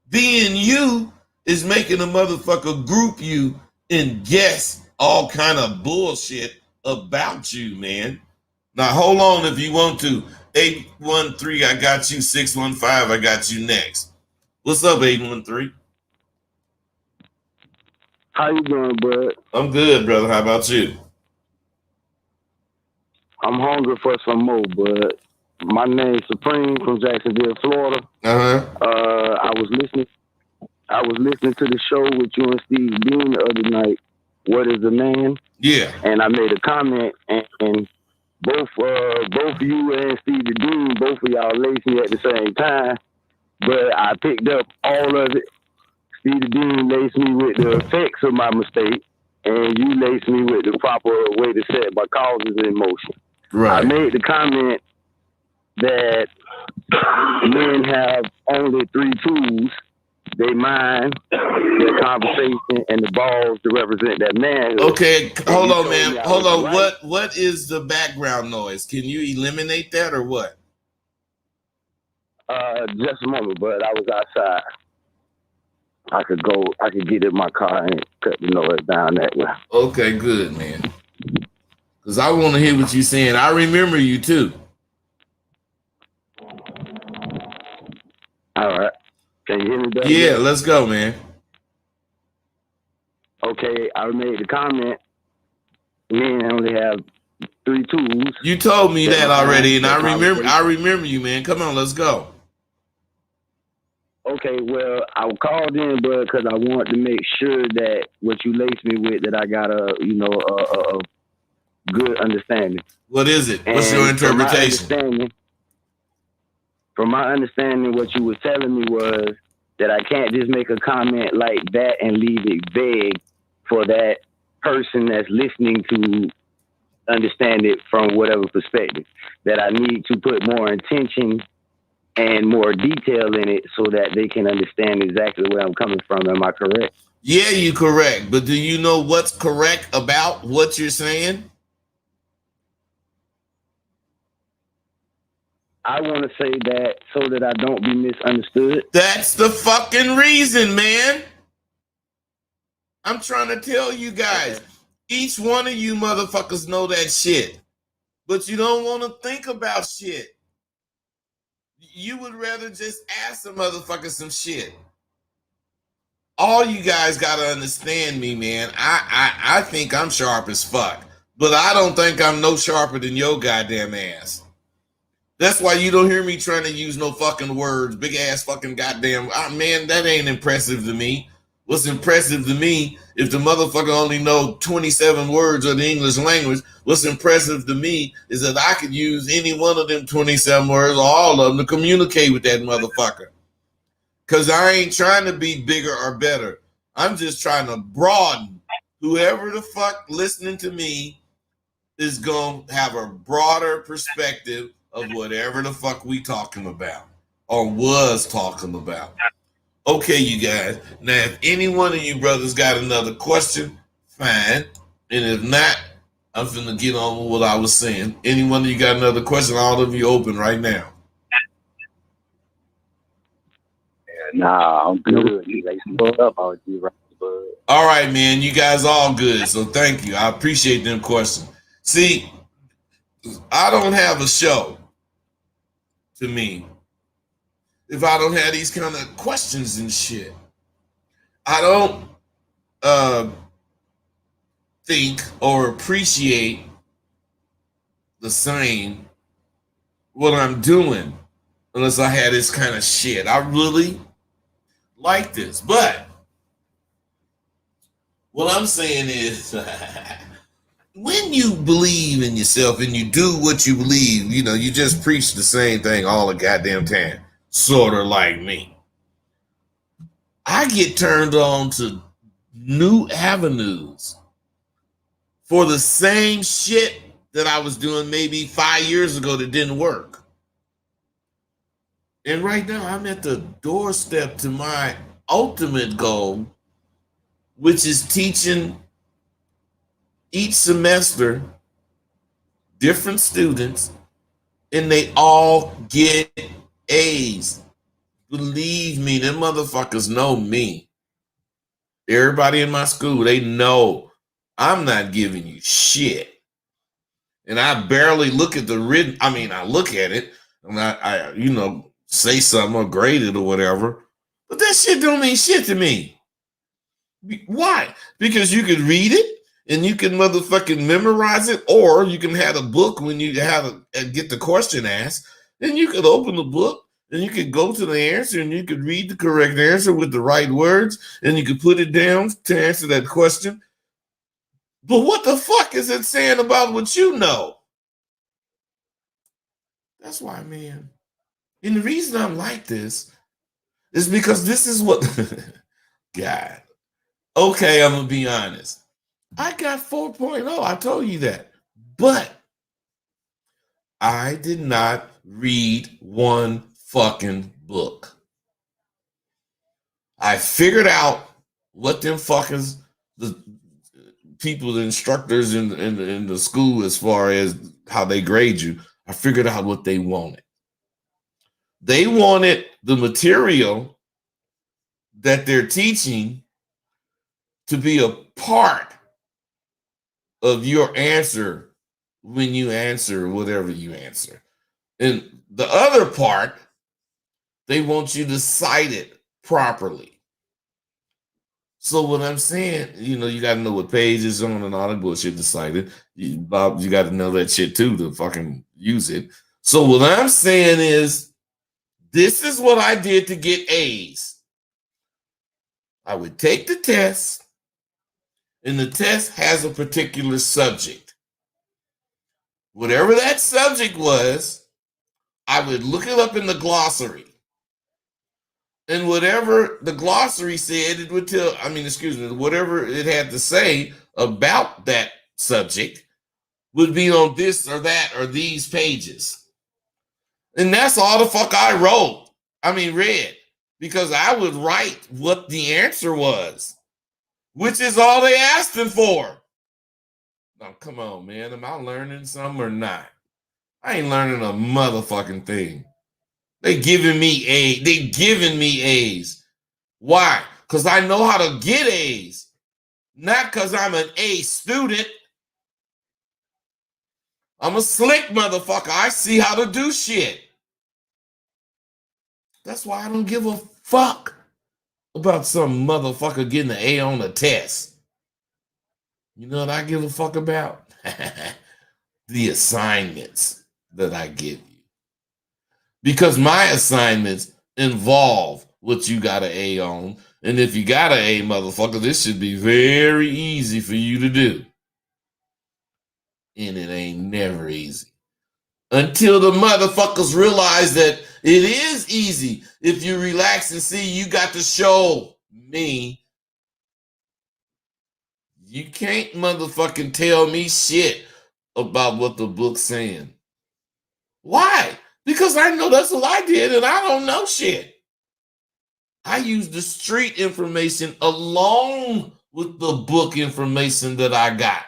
Being you is making a motherfucker group you and guess all kind of bullshit about you, man. Now hold on if you want to. 813, I got you. 615, I got you next. What's up, 813? How you doing, bud? I'm good, brother. How about you? I'm hungry for some more, bud. My name's Supreme from Jacksonville, Florida. I was listening to the show with you and Steve Dean the other night. What is a man? Yeah. And I made a comment, and both you and Steve Dean, both of y'all laced me at the same time, but I picked up all of it. Steve Dean laced me with the effects of my mistake, and you laced me with the proper way to set my causes in motion. Right. I made the comment that men have only 3 tools: their mind, their conversation, and the balls to represent that manhood. Okay, hold on, man. Hold on. Right. What is the background noise? Can you eliminate that or what? Just a moment, but I was outside. I could get in my car and cut the noise down that way. Okay, good, man. because I want to hear what you're saying. I remember you too. All right. Can you hear me better? Yeah, let's go, man. Okay, I made the comment. Men only have 3 tools. You told me Their that mind, already, and their I conversation. remember you, man. Come on, let's go. Okay, well, I called in, bro, because I wanted to make sure that what you laced me with, that I got a good understanding. What is it? What's And your interpretation? From my understanding, what you were telling me was that I can't just make a comment like that and leave it vague for that person that's listening to understand it from whatever perspective. That I need to put more intention and more detail in it so that they can understand exactly where I'm coming from. Am I correct? Yeah, you correct. But do you know what's correct about what you're saying? I want to say that so that I don't be misunderstood. That's the fucking reason, man. I'm trying to tell you guys. Each one of you motherfuckers know that shit. But you don't want to think about shit. You would rather just ask the motherfucker some shit. All you guys gotta understand me, man. I think I'm sharp as fuck. But I don't think I'm no sharper than your goddamn ass. That's why you don't hear me trying to use no fucking words. Big ass fucking goddamn. Man, that ain't impressive to me. What's impressive to me, if the motherfucker only know 27 words of the English language, what's impressive to me is that I could use any one of them 27 words or all of them to communicate with that motherfucker. Because I ain't trying to be bigger or better. I'm just trying to broaden. Whoever the fuck listening to me is going to have a broader perspective of whatever the fuck we talking about or was talking about. Okay, you guys. Now, if any one of you brothers got another question, fine. And if not, I'm finna get on with what I was saying. Any one of you got another question, all of you open right now. Nah, I'm good. You like spoke up, I would be right, bud. All right, man. You guys all good. So thank you. I appreciate them questions. See, I don't have a show to me if I don't have these kind of questions and shit. I don't think or appreciate the same what I'm doing unless I had this kind of shit. I really like this. But what I'm saying is when you believe in yourself and you do what you believe, you know, you just preach the same thing all the goddamn time, sort of like me. I get turned on to new avenues for the same shit that I was doing maybe 5 years ago that didn't work. And right now I'm at the doorstep to my ultimate goal, which is teaching each semester different students, and they all get A's. Believe me, them motherfuckers know me. Everybody in my school, they know I'm not giving you shit. And I barely look at the written. I mean, I look at it and I say something or grade it or whatever. But that shit don't mean shit to me. Why? Because you could read it and you can motherfucking memorize it, or you can have a book when you have to get the question asked, and you could open the book and you could go to the answer and you could read the correct answer with the right words and you could put it down to answer that question. But what the fuck is it saying about what you know? That's why, man. And the reason I'm like this is because this is what God. Okay, I'm gonna be honest. I got 4.0. I told you that. But I did not read one fucking book. I figured out what them fuckers, the people, the instructors in the school, as far as how they grade you, I figured out what they wanted. They wanted the material that they're teaching to be a part of your answer when you answer whatever you answer. And the other part, they want you to cite it properly. So what I'm saying, you got to know what page it's on and all that bullshit to cite it. Bob, you got to know that shit too to fucking use it. So what I'm saying is, this is what I did to get A's. I would take the test, and the test has a particular subject. Whatever that subject was, I would look it up in the glossary. And whatever the glossary said, it would tell, whatever it had to say about that subject would be on this or that or these pages. And that's all the fuck I read. Because I would write what the answer was, which is all they asking for. Now, come on, man. Am I learning something or not? I ain't learning a motherfucking thing. They giving me A's. Why? Because I know how to get A's. Not because I'm an A student. I'm a slick motherfucker. I see how to do shit. That's why I don't give a fuck about some motherfucker getting an A on a test. You know what I give a fuck about? The assignments that I give you. Because my assignments involve what you got an A on. And if you got an A, motherfucker, this should be very easy for you to do. And it ain't never easy. Until the motherfuckers realize that it is easy. If you relax and see, you got to show me. You can't motherfucking tell me shit about what the book's saying. Why? Because I know that's what I did and I don't know shit. I use the street information along with the book information that I got.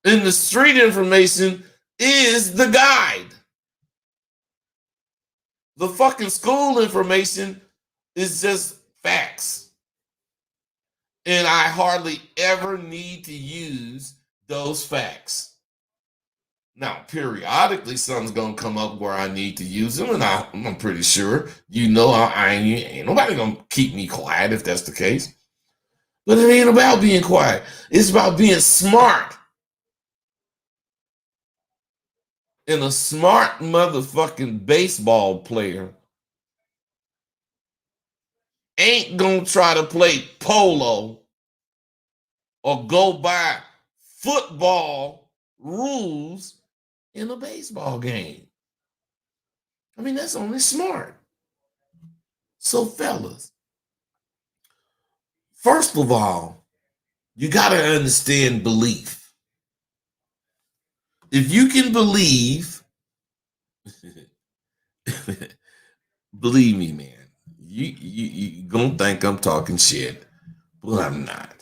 And the street information is the guide. The fucking school information is just facts. And I hardly ever need to use those facts. Now, periodically, something's going to come up where I need to use them, and I'm pretty sure I ain't nobody going to keep me quiet if that's the case. But it ain't about being quiet. It's about being smart. And a smart motherfucking baseball player ain't going to try to play polo or go by football rules in a baseball game. I mean, that's only smart. So, fellas, first of all, you got to understand belief. If you can believe, believe me, man, you gonna think I'm talking shit, but I'm not.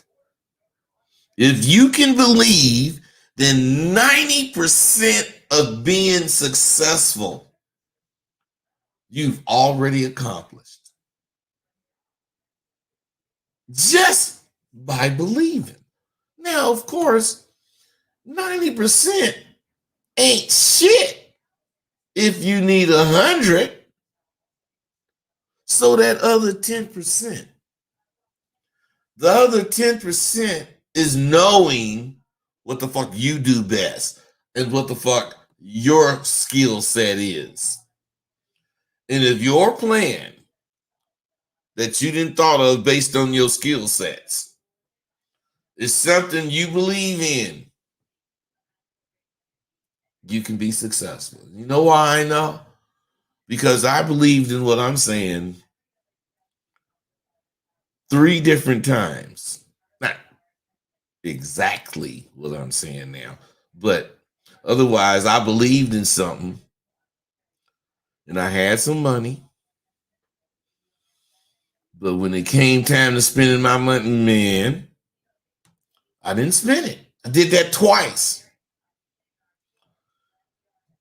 If you can believe, then 90% of being successful, you've already accomplished. Just by believing. Now, of course, 90% ain't shit if you need 100. So that other 10%, the other 10% is knowing what the fuck you do best and what the fuck your skill set is. And if your plan that you didn't thought of based on your skill sets is something you believe in, you can be successful. You know why I know? Because I believed in what I'm saying 3 different times. Not exactly what I'm saying now, but otherwise I believed in something and I had some money. But when it came time to spending my money, man, I didn't spend it. I did that twice.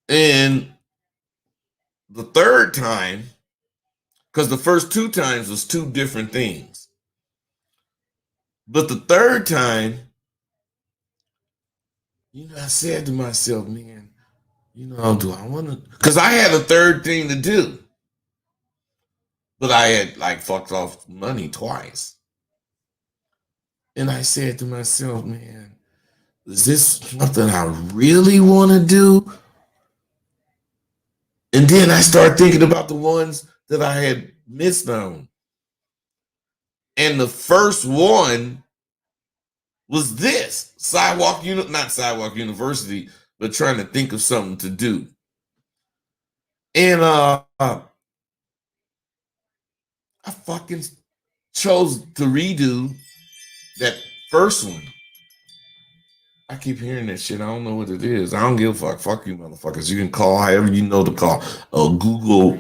And the third time, because the first 2 times was 2 different things. But the third time, I said to myself, man, do I want to? Because I had a third thing to do, but I had like fucked off money twice. And I said to myself, man, is this something I really want to do? And then I started thinking about the ones that I had missed on. And the first one was this not Sidewalk University, but trying to think of something to do. And I fucking chose to redo that first one. I keep hearing that shit. I don't know what it is. I don't give a fuck. Fuck you, motherfuckers. You can call however you know to call. Google,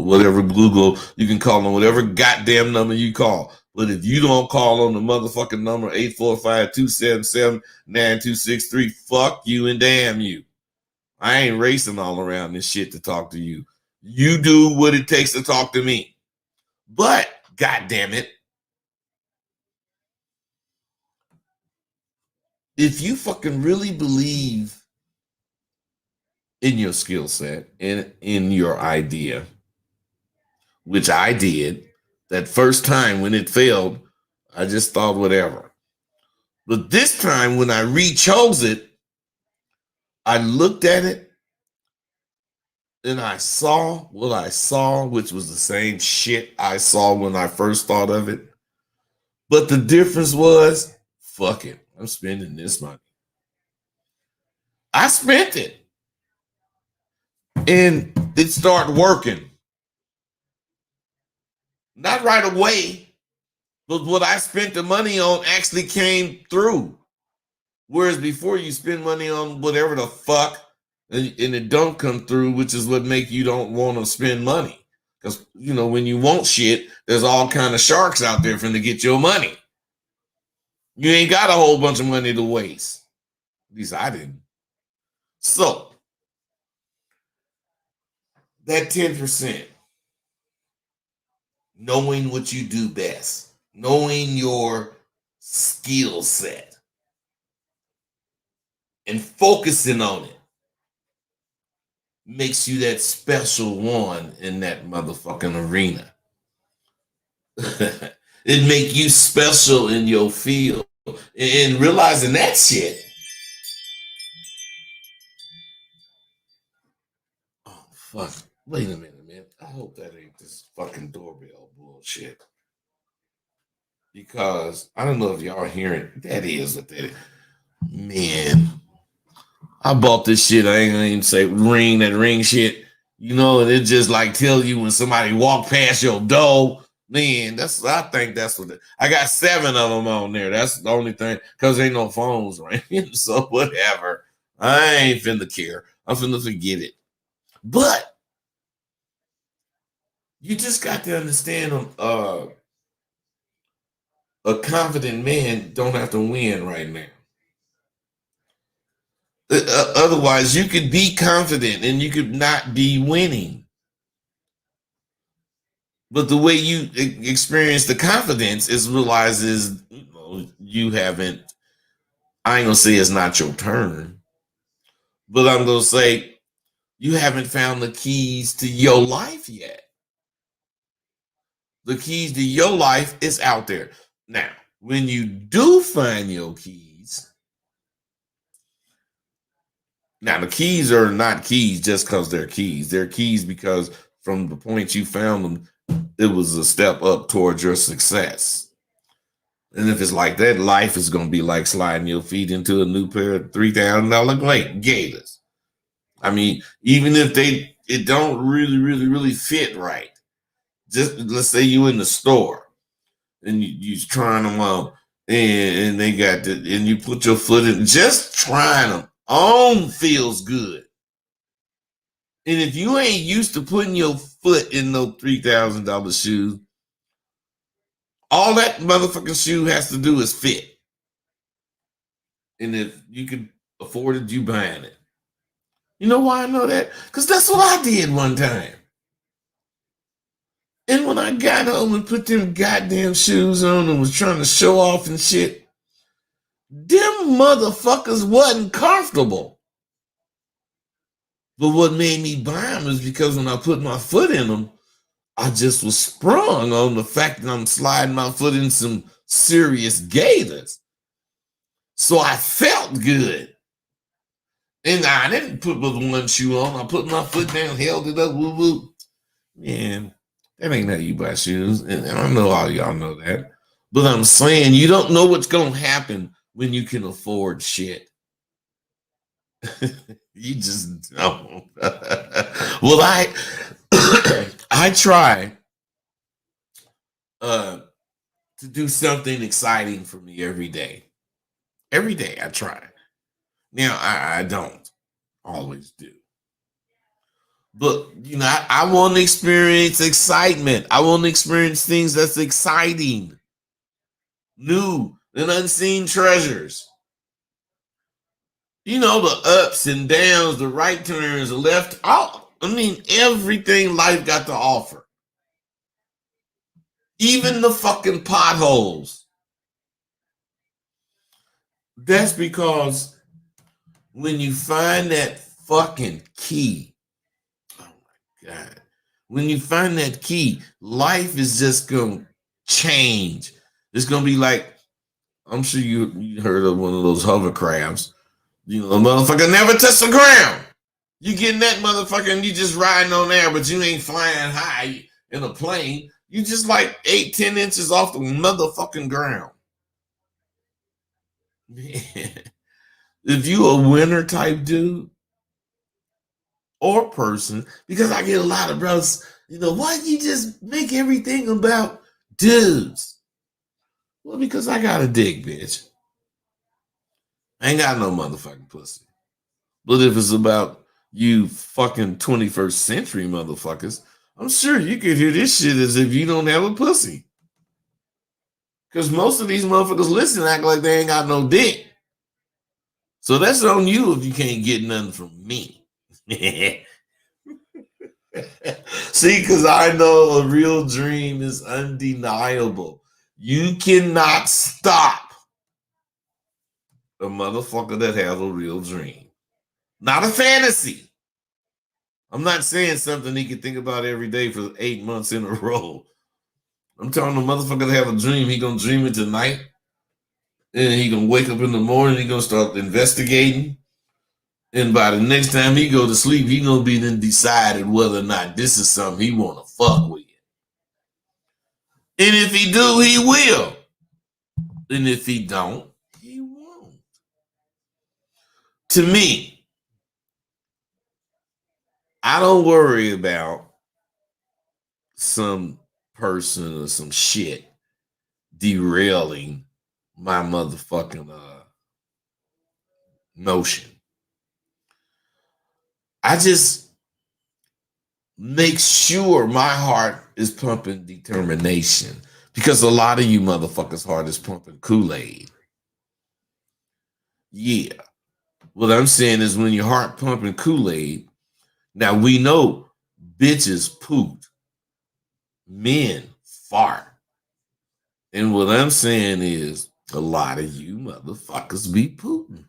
whatever Google. You can call on whatever goddamn number you call. But if you don't call on the motherfucking number 845-277-9263, fuck you and damn you. I ain't racing all around this shit to talk to you. You do what it takes to talk to me. But, goddamn it, if you fucking really believe in your skill set and in your idea, which I did, that first time when it failed, I just thought whatever. But this time when I re-chose it, I looked at it and I saw what I saw, which was the same shit I saw when I first thought of it. But the difference was, fuck it, I'm spending this money. I spent it. And it started working. Not right away, but what I spent the money on actually came through. Whereas before you spend money on whatever the fuck and it don't come through, which is what make you don't want to spend money. Because, when you want shit, there's all kind of sharks out there finna get your money. You ain't got a whole bunch of money to waste. At least I didn't. So, that 10%, knowing what you do best, knowing your skill set, and focusing on it makes you that special one in that motherfucking arena. It make you special in your field. And realizing that shit. Oh, fuck. Wait a minute, man. I hope that ain't this fucking doorbell bullshit. Because I don't know if y'all hearing that is what that is. Man, I bought this shit. I ain't gonna even say that ring shit. And it just like tell you when somebody walk past your door. Man, I think that's what I got 7 of them on there. That's the only thing, because ain't no phones ringing. So whatever. I ain't finna care. I'm finna forget it. But you just got to understand a confident man don't have to win right now. Otherwise, you could be confident and you could not be winning. But the way you experience the confidence is realizes you haven't. I ain't gonna say it's not your turn, but I'm gonna say you haven't found the keys to your life yet. The keys to your life is out there. Now, when you do find your keys, now the keys are not keys just because they're keys. They're keys because from the point you found them, it was a step up towards your success. And if it's like that, life is going to be like sliding your feet into a new pair of $3,000 Gators. I mean, even if it don't really fit right. Just let's say you in the store and you trying them on and they got and you put your foot in, just trying them on feels good. And if you ain't used to putting your foot in those $3,000 shoes, all that motherfucking shoe has to do is fit. And if you could afford it, you buying it. You know why I know that? Because that's what I did one time. And when I got home and put them goddamn shoes on and was trying to show off and shit, Them motherfuckers wasn't comfortable. But what made me buy them is because when I put my foot in them, I just was sprung on the fact that I'm sliding my foot in some serious gators. So I felt good. And I didn't put but one shoe on. I put my foot down, held it up, woo woo. Man, that ain't how you buy shoes. And I know all y'all know that. But I'm saying you don't know what's going to happen when you can afford shit. You just don't. Well, I try to do something exciting for me every day. Every day I try. Now, I don't always do. But, I want to experience excitement. I want to experience things that's exciting, new, and unseen treasures. The ups and downs, the right turns, the left. Everything life got to offer. Even the fucking potholes. That's because when you find that fucking key, oh my God, when you find that key, life is just going to change. It's going to be like, I'm sure you heard of one of those hovercrafts. The motherfucker never touched the ground. You getting that motherfucker and you just riding on air, but you ain't flying high in a plane. You just like 8-10 inches off the motherfucking ground. Man. If you a winner type dude or person, because I get a lot of brothers, why you just make everything about dudes? Well, because I got a dick, bitch. I ain't got no motherfucking pussy. But if it's about you fucking 21st century motherfuckers, I'm sure you could hear this shit as if you don't have a pussy. Because most of these motherfuckers listen act like they ain't got no dick. So that's on you if you can't get nothing from me. See, because I know a real dream is undeniable. You cannot stop a motherfucker that has a real dream. Not a fantasy. I'm not saying something he can think about every day for 8 months in a row. I'm telling the motherfucker to have a dream. He gonna dream it tonight. And he gonna wake up in the morning. He gonna start investigating. And by the next time he go to sleep, he gonna be then decided whether or not this is something he wanna fuck with. And if he do, he will. And if he don't, he won't. To me, I don't worry about some person or some shit derailing my motherfucking notion. I just make sure my heart is pumping determination, because a lot of you motherfuckers' heart is pumping Kool-Aid. Yeah. What I'm saying is when your heart pumping Kool-Aid, now we know bitches poop, men fart. And what I'm saying is a lot of you motherfuckers be pooping.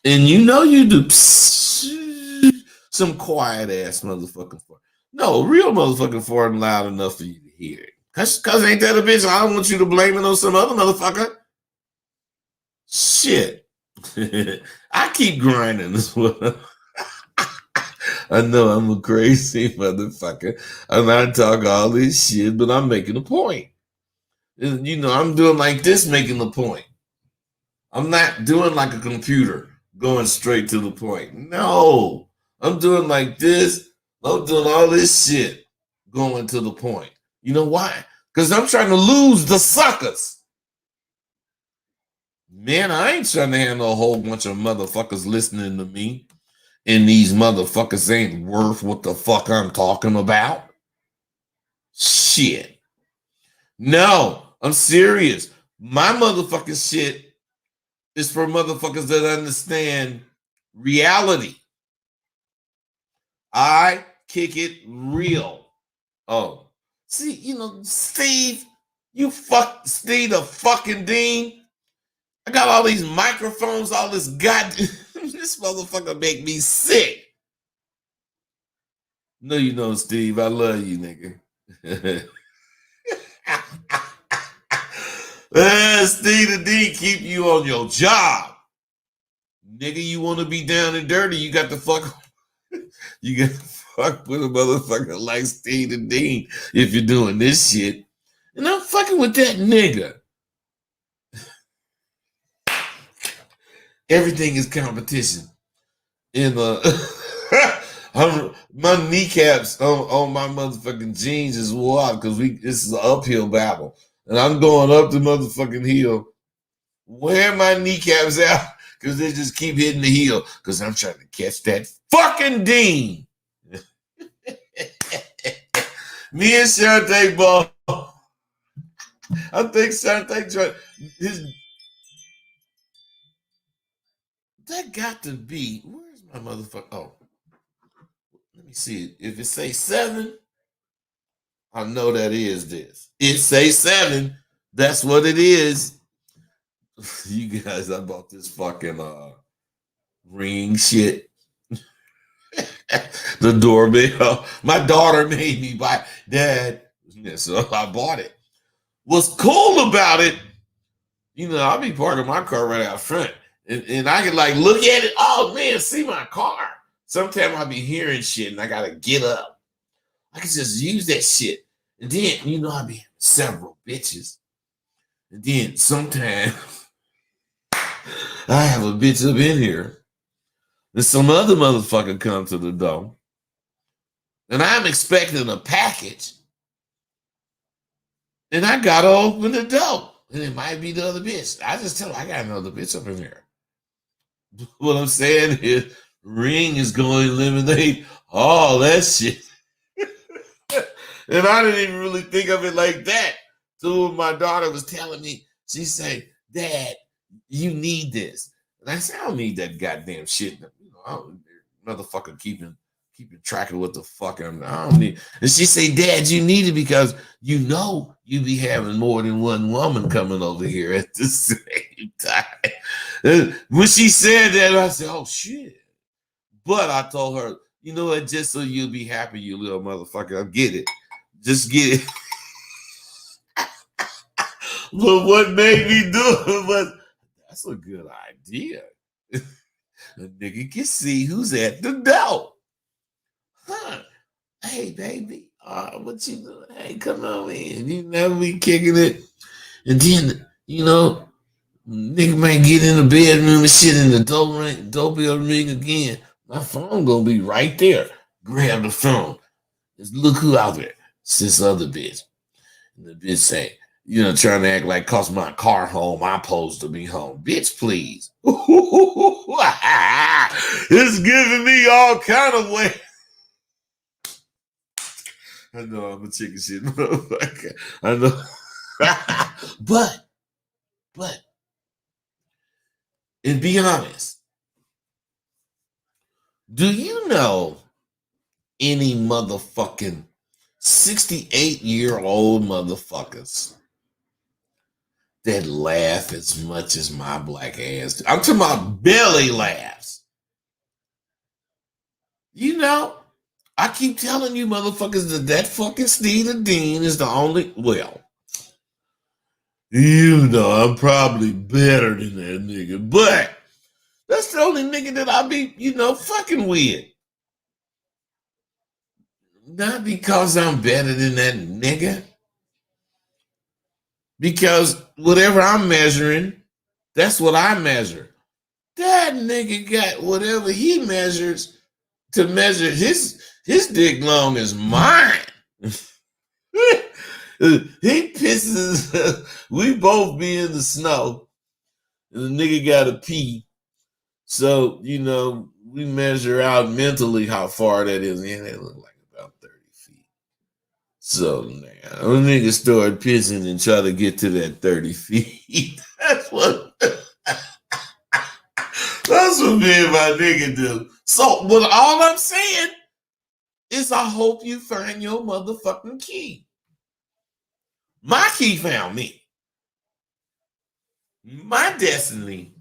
And you do some quiet ass motherfucking fart. No, real motherfucking farting loud enough for you to hear it. Cause ain't that a bitch? I don't want you to blame it on some other motherfucker. Shit. I keep grinding as well. I know I'm a crazy motherfucker. And I talk all this shit, but I'm making a point. I'm doing like this, making the point. I'm not doing like a computer, going straight to the point. No, I'm doing like this. I'm doing all this shit, going to the point. You know why? Because I'm trying to lose the suckers. Man, I ain't trying to handle a whole bunch of motherfuckers listening to me. And these motherfuckers ain't worth what the fuck I'm talking about. Shit. No, I'm serious. My motherfucking shit is for motherfuckers that understand reality. I kick it real. Oh, see, Steve, Steve the fucking Dean, I got all these microphones, all this goddamn. This motherfucker make me sick. No, you don't, Steve. I love you, nigga. Steve the D keep you on your job. Nigga, you want to be down and dirty, you got to fuck. You got to fuck with a motherfucker like Steve the Dean if you're doing this shit. And I'm fucking with that nigga. Everything is competition. And my kneecaps on my motherfucking jeans is wore out because this is an uphill battle. And I'm going up the motherfucking hill, wearing my kneecaps out because they just keep hitting the heel because I'm trying to catch that fucking Dean. Me and Shante ball. I think Shante tried his. That got to be. Where's my motherfucker? Oh, let me see it. If it say 7, I know that is this. It say 7. That's what it is. You guys, I bought this fucking ring shit. The doorbell. My daughter made me buy. Dad. Yeah, so I bought it. What's cool about it, I'll be parking my car right out front. And I can like look at it. Oh man, see my car. Sometimes I'll be hearing shit and I gotta get up. I can just use that shit. And then, I'll be having several bitches. And then sometimes I have a bitch up in here. And some other motherfucker come to the door. And I'm expecting a package. And I gotta open the door. And it might be the other bitch. I just tell her I got another bitch up in here. What I'm saying is Ring is going to eliminate all that shit. And I didn't even really think of it like that. So my daughter was telling me, she said, Dad, you need this. And I said, I don't need that goddamn shit. I don't, motherfucker keeping track of what the fuck I don't need. And she said, Dad, you need it because you be having more than one woman coming over here at the same time. And when she said that, I said, oh shit. But I told her, you know what, just so you'll be happy, you little motherfucker, I'll get it. Just get it. But what made me do it was, that's a good idea. The nigga can see who's at the door. Huh? Hey, baby, what you doing? Hey, come on in. You never be kicking it. And then, nigga might get in the bedroom and shit and the doorbell ring again. My phone gonna be right there. Grab the phone. Just look who out there. It's this other bitch. And the bitch say, trying to act like cause my car home, I'm supposed to be home. Bitch, please. It's giving me all kind of way. I know I'm a chicken shit motherfucker. I know. But, and be honest, do you know any motherfucking 68-year-old motherfuckers that laugh as much as my black ass? I'm talking about belly laughs. I keep telling you motherfuckers that fucking Steve the Dean is the only, I'm probably better than that nigga, but that's the only nigga that I be, fucking with. Not because I'm better than that nigga. Because whatever I'm measuring, that's what I measure. That nigga got whatever he measures to measure his dick long as mine. He pisses. We both be in the snow. And the nigga got to pee. So, we measure out mentally how far that is. And they look like about 30 feet. So now, them niggas start pissing and try to get to that 30 feet. That's what me and my nigga do. So, but all I'm saying is I hope you find your motherfucking key. My key found me. My destiny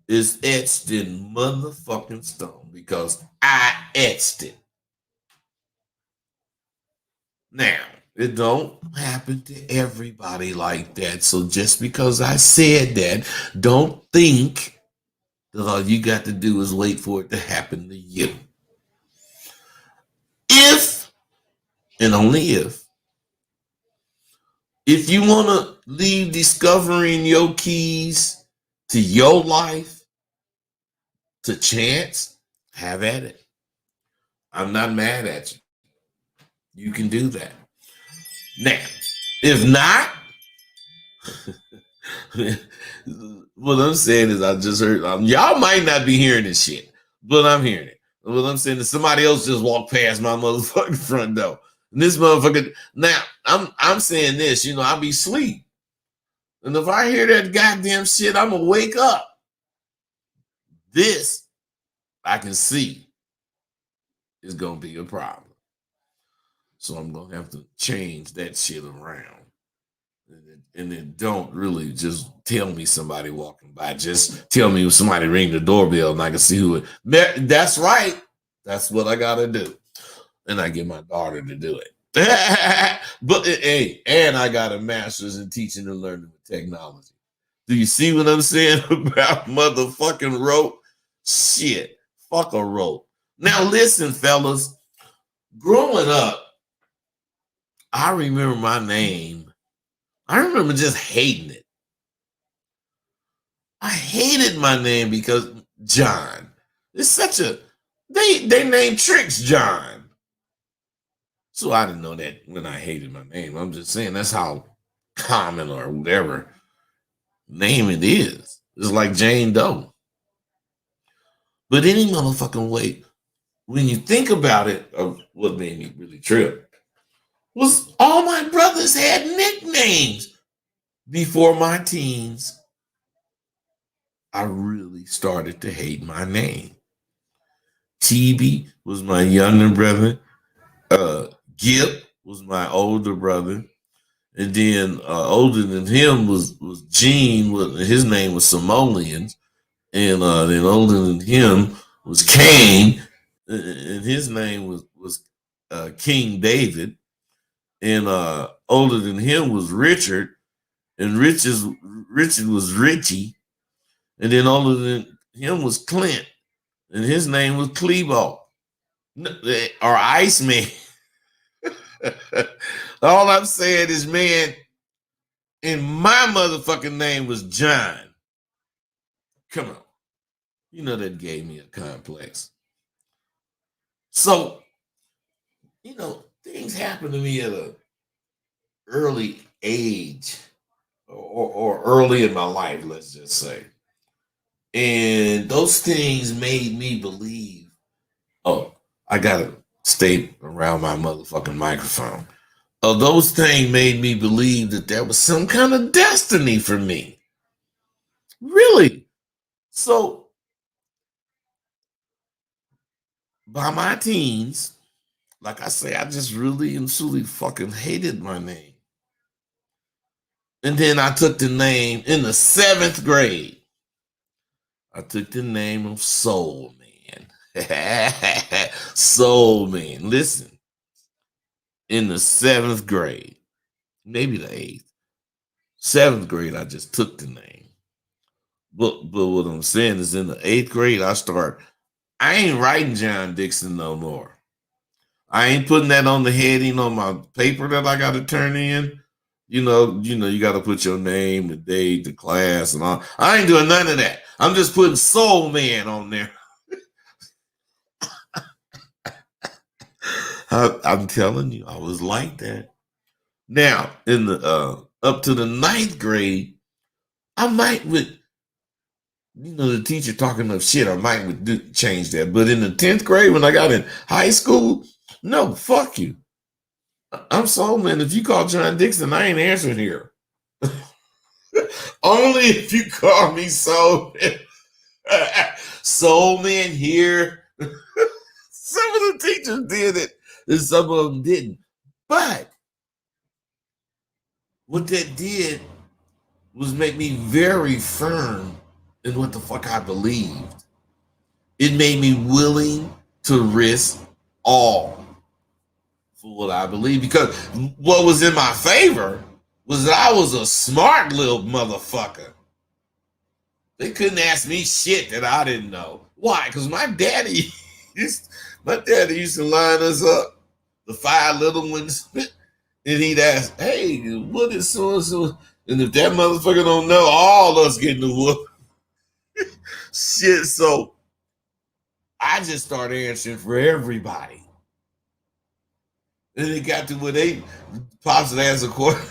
is etched in motherfucking stone because I etched it. Now, it don't happen to everybody like that. So just because I said that, don't think that all you got to do is wait for it to happen to you. If, and only if you want to leave discovering your keys to your life to chance, have at it. I'm not mad at you. You can do that. Now, if not, what I'm saying is I just heard, y'all might not be hearing this shit, but I'm hearing it. What I'm saying is somebody else just walked past my motherfucking front door. And this motherfucker, now I'm saying this, I'll be asleep. And if I hear that goddamn shit, I'm gonna wake up. This I can see is gonna be a problem. So I'm gonna have to change that shit around. And then don't really just tell me somebody walking by. Just tell me if somebody ring the doorbell and I can see who it. That's right. That's what I gotta do. And I get my daughter to do it. But hey, and I got a master's in teaching and learning with technology. Do you see what I'm saying about motherfucking rope? Shit. Fuck a rope. Now listen, fellas. Growing up, I remember my name. I remember just hating it. I hated my name because John. It's such a they named Tricks John. So I didn't know that when I hated my name. I'm just saying that's how common or whatever name it is. It's like Jane Doe. But any motherfucking way, when you think about it, of what made me really trip was all my brothers had nicknames before my teens. I really started to hate my name. TB was my younger brother. Gip was my older brother. And then older than him was Gene. His name was Simoleon. And then older than him was Cain. And his name was King David. And older than him was Richard. And Richard was Richie. And then older than him was Clint. And his name was Clebo. Or Iceman. All I'm saying is, man, and my motherfucking name was John. Come on. That gave me a complex. So, things happen to me at an early age or early in my life, let's just say. And those things made me believe, oh, I got to stay around my motherfucking microphone. Those things made me believe that there was some kind of destiny for me. Really. So, by my teens, like I say, I just really and truly fucking hated my name. And then I took the name in the 7th grade. I took the name of Soul Man. Soul Man. Listen, in the 7th grade, maybe the 8th, 7th grade, I just took the name. But what I'm saying is in the 8th grade, I ain't writing John Dixon no more. I ain't putting that on the heading on my paper that I got to turn in. You got to put your name, the date, the class, and all. I ain't doing none of that. I'm just putting Soul Man on there. I'm telling you, I was like that. Now, in the up to the 9th grade, I might with the teacher talking enough shit, I might would change that. But in the 10th grade, when I got in high school, no, fuck you. I'm Soul Man. If you call John Dixon, I ain't answering here. Only if you call me Soul Man. Soul Man here. Some of the teachers did it, and some of them didn't. But what that did, was make me very firm in what the fuck I believed. It made me willing to risk all for what I believe, because what was in my favor was that I was a smart little motherfucker. They couldn't ask me shit that I didn't know. Why? Because my daddy used to line us up, the 5 little ones, and he'd ask, hey, what is so and so? And if that motherfucker don't know, all us getting the whoop. Shit, so I just started answering for everybody. And it got to where they pops and answer question.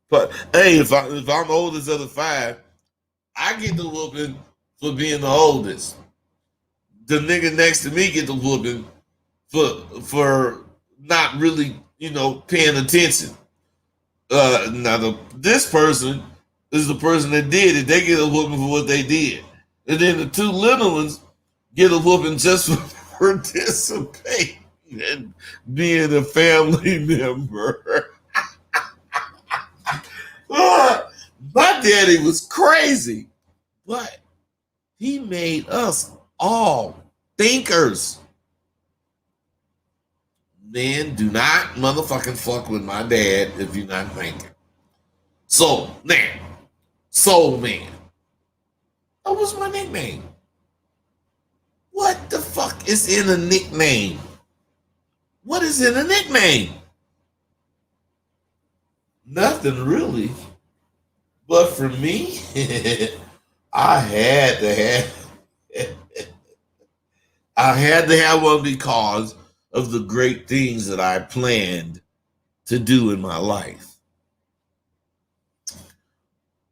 But hey, if I'm the oldest of the 5, I get the whooping for being the oldest. The nigga next to me get the whooping for not really, paying attention. This person is the person that did it. They get a whooping for what they did. And then the 2 little ones get a whooping just for participating and being a family member. My daddy was crazy, but he made us all thinkers. Man, do not motherfucking fuck with my dad if you're not thinking. Soul Man. That was my nickname. What the fuck is in a nickname? What is in a nickname? Nothing really. But for me, I had to have one because of the great things that I planned to do in my life.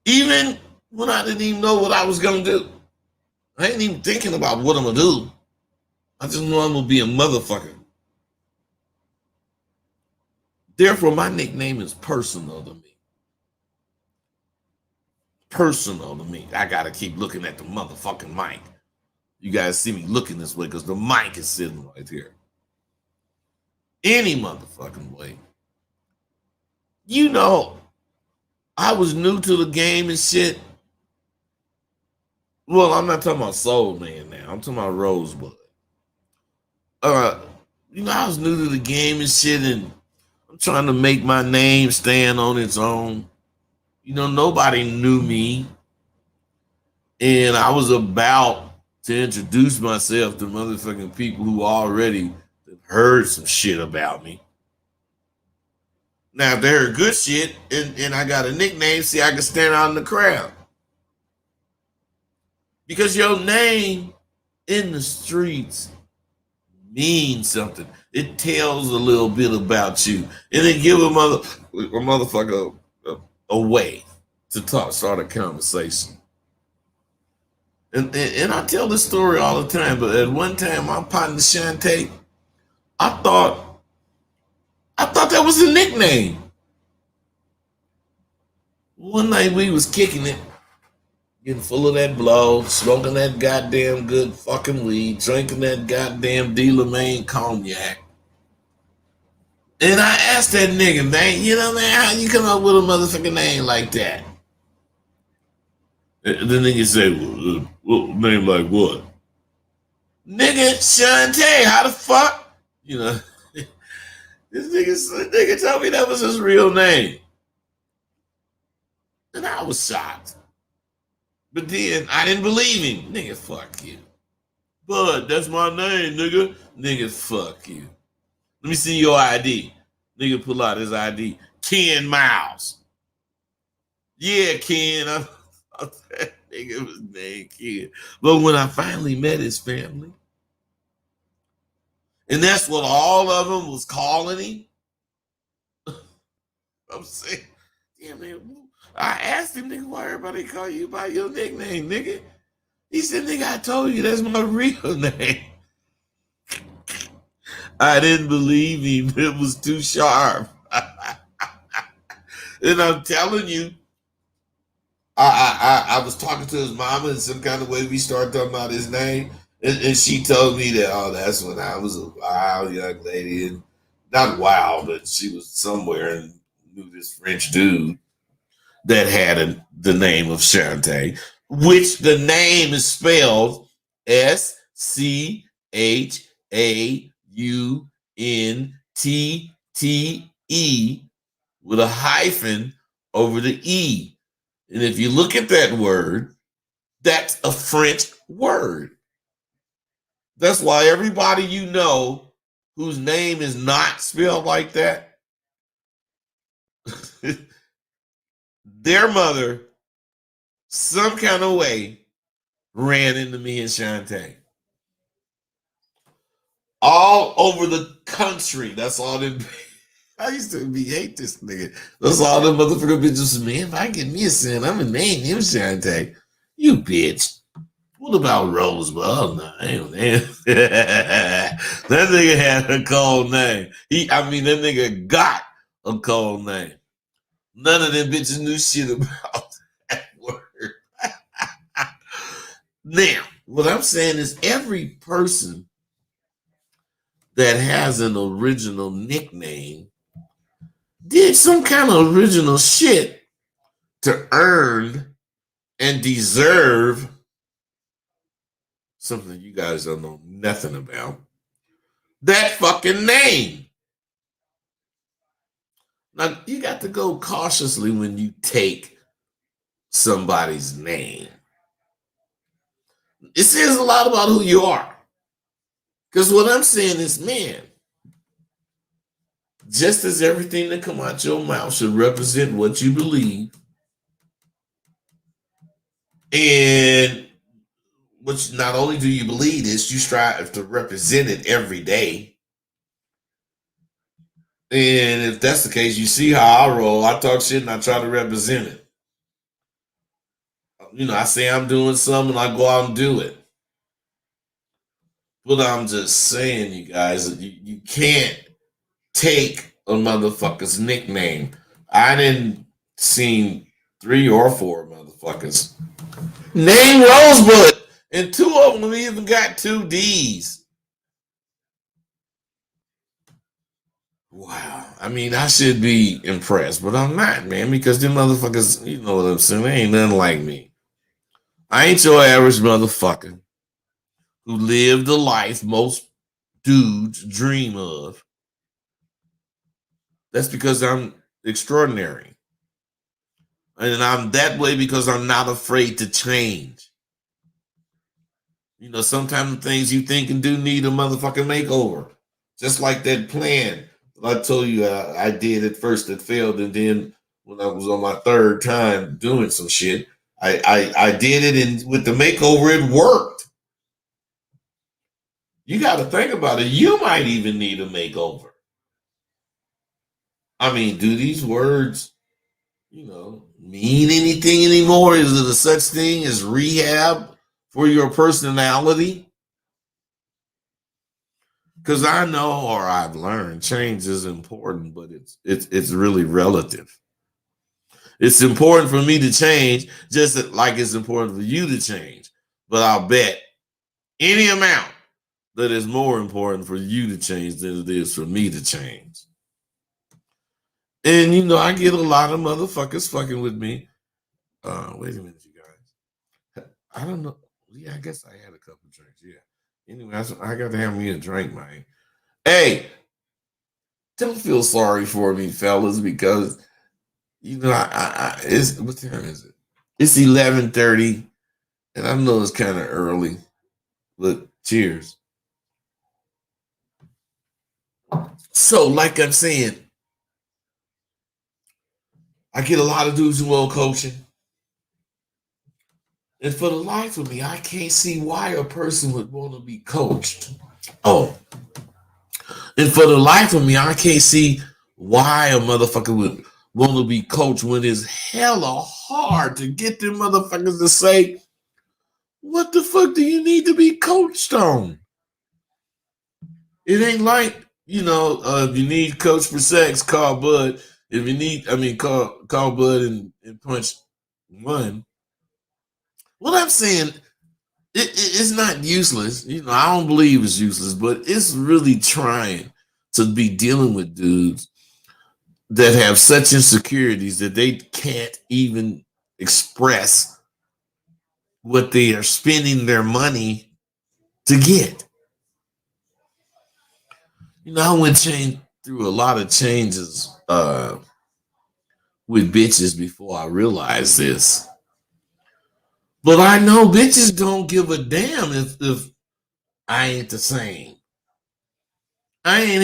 Even when I didn't even know what I was going to do. I ain't even thinking about what I'm going to do. I just know I'm going to be a motherfucker. Therefore, my nickname is personal to me. Personal to me. I got to keep looking at the motherfucking mic. You guys see me looking this way because the mic is sitting right here. Any motherfucking way. I was new to the game and shit. Well, I'm not talking about Soul Man now. I'm talking about Rosebud. I was new to the game and shit, and I'm trying to make my name stand on its own. Nobody knew me. And I was about to introduce myself to motherfucking people who already heard some shit about me. Now, if they heard good shit and I got a nickname, see, I can stand out in the crowd. Because your name in the streets means something. It tells a little bit about you. And it give a motherfucker a way to start a conversation. And I tell this story all the time, but at one time, my partner Shantae, I thought that was a nickname. One night we was kicking it, getting full of that blow, smoking that goddamn good fucking weed, drinking that goddamn DeLamaine cognac. And I asked that nigga, man, how you come up with a motherfucking name like that? And the nigga said, well, name like what? Nigga, Shantae, how the fuck? This nigga told me that was his real name. And I was shocked. But then I didn't believe him. Nigga, fuck you. Bud, that's my name, nigga. Nigga, fuck you. Let me see your ID. Nigga pull out his ID. Ken Miles. Yeah, Ken. I thought that nigga was named Ken. But when I finally met his family, and that's what all of them was calling him. I'm saying, yeah, man. I asked him, nigga, why everybody call you by your nickname, nigga? He said, nigga, I told you that's my real name. I didn't believe him. It was too sharp. And I'm telling you, I was talking to his mama in some kind of way. We started talking about his name. And she told me that, that's when I was a wild young lady. And not wild, but she was somewhere and knew this French dude. that had the name of Shantae, which the name is spelled Schauntete with a hyphen over the E. And if you look at that word, that's a French word. That's why everybody you know whose name is not spelled like that, their mother, some kind of way, ran into me and Shantae. All over the country. That's all them. I used to hate this nigga. That's all them motherfucking bitches. Man, if I get me a son, I'm gonna name him Shantae. You bitch. What about Rosebud? Oh, no, that nigga had a cold name. That nigga got a cold name. None of them bitches knew shit about that word. Now, what I'm saying is every person that has an original nickname did some kind of original shit to earn and deserve something you guys don't know nothing about. That fucking name. Now, you got to go cautiously when you take somebody's name. It says a lot about who you are. Because what I'm saying is, man, just as everything that come out your mouth should represent what you believe, and which not only do you believe this, you strive to represent it every day. And if that's the case, you see how I roll. I talk shit and I try to represent it. You know, I say I'm doing something, I go out and do it. But I'm just saying, you guys, you can't take a motherfucker's nickname. I didn't see 3 or 4 motherfuckers name Rosebud, and 2 of them even got 2 D's. Wow. I mean, I should be impressed, but I'm not, man, because them motherfuckers, you know what I'm saying, they ain't nothing like me. I ain't your average motherfucker who lived the life most dudes dream of. That's because I'm extraordinary. And I'm that way because I'm not afraid to change. You know, sometimes things you think and do need a motherfucking makeover. Just like that plan that I told you I did at first that failed. And then when I was on my 3rd time doing some shit, I did it, and with the makeover, it worked. You got to think about it. You might even need a makeover. I mean, do these words, you know, mean anything anymore? Is it a such thing as rehab for your personality? Because I know, or I've learned, change is important, but it's really relative. It's important for me to change, just like it's important for you to change. But I'll bet any amount that is more important for you to change than it is for me to change. And, you know, I get a lot of motherfuckers fucking with me. Wait a minute, you guys. I don't know. Yeah, I guess I had a couple drinks. Yeah. Anyway, I got to have me a drink, man. Hey, don't feel sorry for me, fellas, because, you know, it's, what time is it? It's 11:30, and I know it's kind of early. Look, cheers. So, like I'm saying, I get a lot of dudes who want coaching. And for the life of me, I can't see why a person would want to be coached. Oh. And for the life of me, I can't see why a motherfucker would want to be coached when it's hella hard to get them motherfuckers to say, what the fuck do you need to be coached on? It ain't like, you know, if you need coach for sex, call Bud. If you need, call Bud and punch 1. What I'm saying, it's not useless. You know, I don't believe it's useless, but it's really trying to be dealing with dudes that have such insecurities that they can't even express what they are spending their money to get. You know, I went through a lot of changes with bitches before I realized this. But I know bitches don't give a damn if I ain't the same. I ain't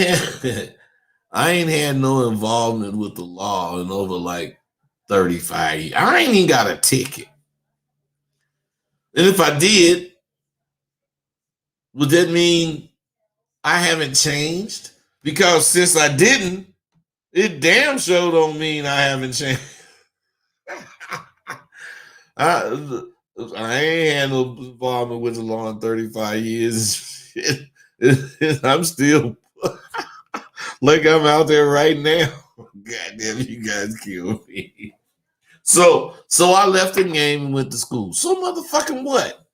had no involvement with the law in over like 35 years. I ain't even got a ticket. And if I did, would that mean I haven't changed? Because since I didn't, it damn sure don't mean I haven't changed. I ain't had no involvement with the law in 35 years. I'm still like I'm out there right now. God damn, you guys kill me. So I left the game and went to school. So motherfucking what?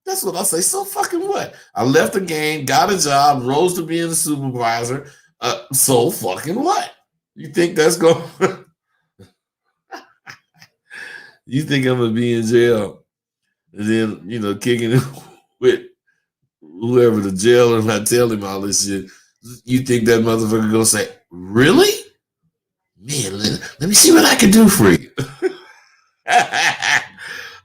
That's what I say. So fucking what? I left the game, got a job, rose to being a supervisor. So fucking what? You think that's going? You think I'm gonna be in jail and then kicking it with whoever the jailer and I tell him all this shit? You think that motherfucker gonna say, really? Man, let me see what I can do for you.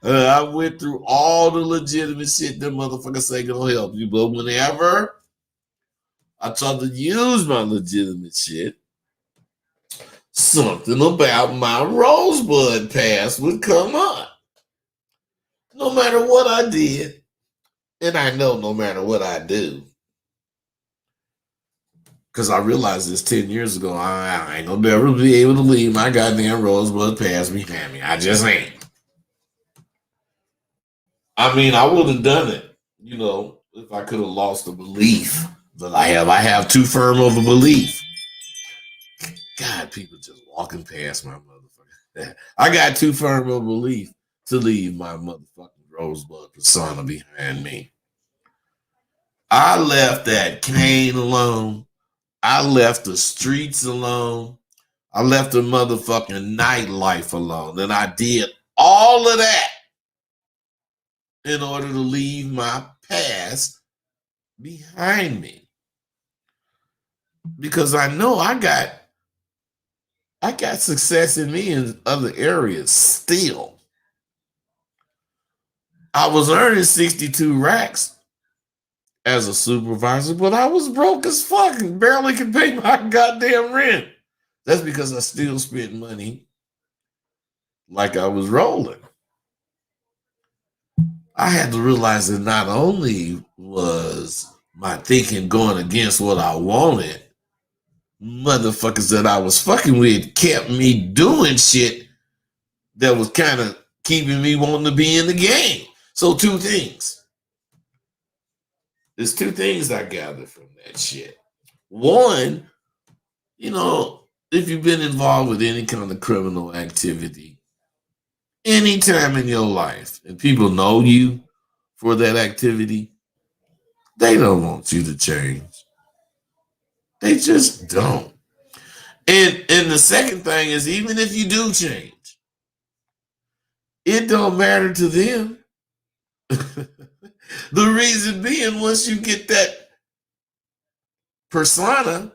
I went through all the legitimate shit that motherfuckers say gonna help you, but whenever I tried to use my legitimate shit, something about my Rosebud pass would come up. No matter what I did, and I know no matter what I do, because I realized this 10 years ago, I ain't gonna never be able to leave my goddamn Rosebud pass behind me. I just ain't. I mean, I would have done it, if I could have lost the belief that I have. I have too firm of a belief. God, people just walking past my motherfucker. I got too firm of a belief to leave my motherfucking Rosebud persona behind me. I left that cane alone. I left the streets alone. I left the motherfucking nightlife alone. And I did all of that in order to leave my past behind me. Because I know I got success in me in other areas still. I was earning 62 racks as a supervisor, but I was broke as fuck and barely could pay my goddamn rent. That's because I still spent money like I was rolling. I had to realize that not only was my thinking going against what I wanted, motherfuckers that I was fucking with kept me doing shit that was kind of keeping me wanting to be in the game. So two things. There's two things I gathered from that shit. One, if you've been involved with any kind of criminal activity, anytime in your life, and people know you for that activity, they don't want you to change. They just don't. And the second thing is, even if you do change, it don't matter to them. The reason being, once you get that persona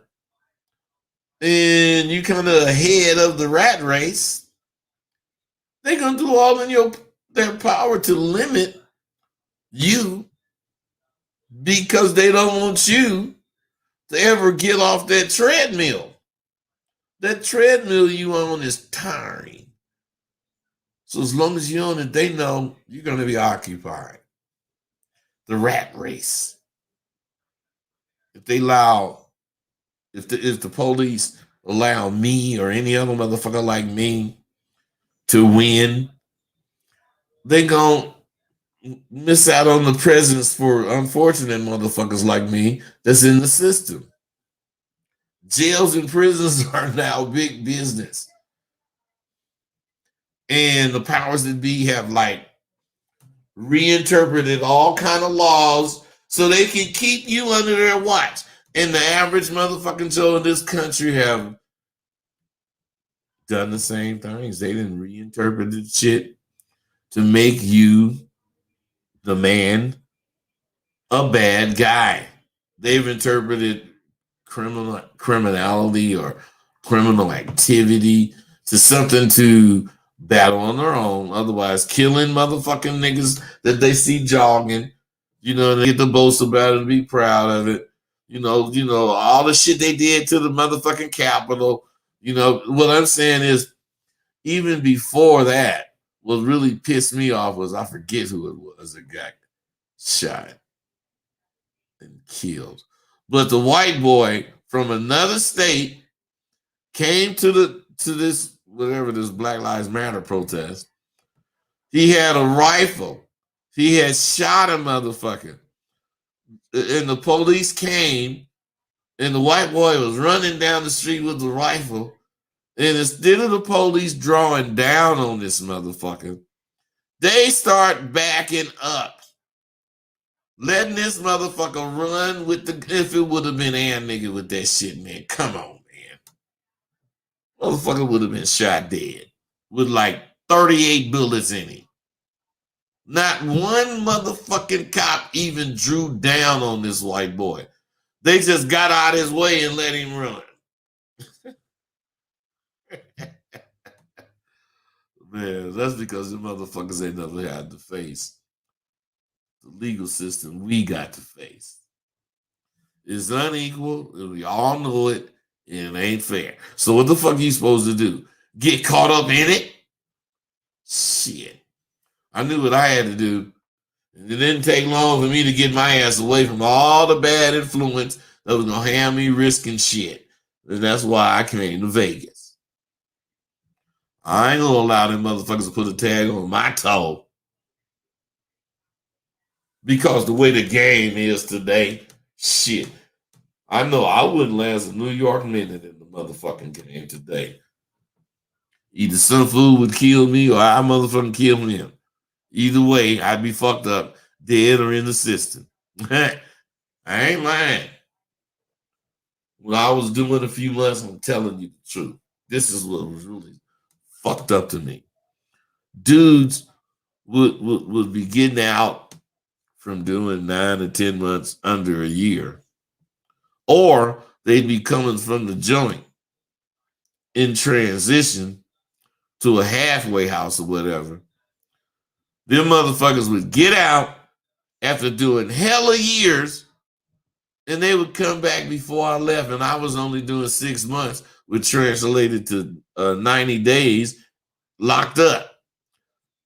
and you kind of ahead of the rat race, they're gonna do all in their power to limit you because they don't want you to ever get off that treadmill. That treadmill you on is tiring. So as long as you're on it, they know you're gonna be occupied. The rat race. If the police allow me or any other motherfucker like me to win, they gonna miss out on the presence for unfortunate motherfuckers like me that's in the system. Jails and prisons are now big business. And the powers that be have reinterpreted all kind of laws so they can keep you under their watch. And the average motherfucking Joe in this country have done the same things. They didn't reinterpret the shit to make you, the man, a bad guy. They've interpreted criminality or criminal activity to something to battle on their own. Otherwise, killing motherfucking niggas that they see jogging, they get to boast about it and be proud of it. All the shit they did to the motherfucking Capitol. What I'm saying is, even before that, what really pissed me off was, I forget who it was that got shot and killed. But the white boy from another state came to this, whatever, this Black Lives Matter protest. He had a rifle. He had shot a motherfucker. And the police came, and the white boy was running down the street with the rifle. And instead of the police drawing down on this motherfucker, they start backing up, letting this motherfucker run with if it would have been Ann nigga with that shit, man. Come on, man. Motherfucker would have been shot dead with like 38 bullets in him. Not one motherfucking cop even drew down on this white boy. They just got out his way and let him run. Man, that's because the motherfuckers ain't never had to face the legal system we got to face. It's unequal, and we all know it, and it ain't fair. So what the fuck are you supposed to do? Get caught up in it? Shit. I knew what I had to do. And it didn't take long for me to get my ass away from all the bad influence that was going to have me risking shit. And that's why I came to Vegas. I ain't going to allow them motherfuckers to put a tag on my toe. Because the way the game is today, shit. I know I wouldn't last a New York minute in the motherfucking game today. Either some fool would kill me or I motherfucking kill him. Either way, I'd be fucked up, dead or in the system. I ain't lying. What I was doing a few months, I'm telling you the truth. This is what was really fucked up to me. Dudes would be getting out from doing 9 to 10 months under a year. Or they'd be coming from the joint in transition to a halfway house or whatever. Them motherfuckers would get out after doing hella years, and they would come back before I left, and I was only doing 6 months, which translated to 90 days locked up.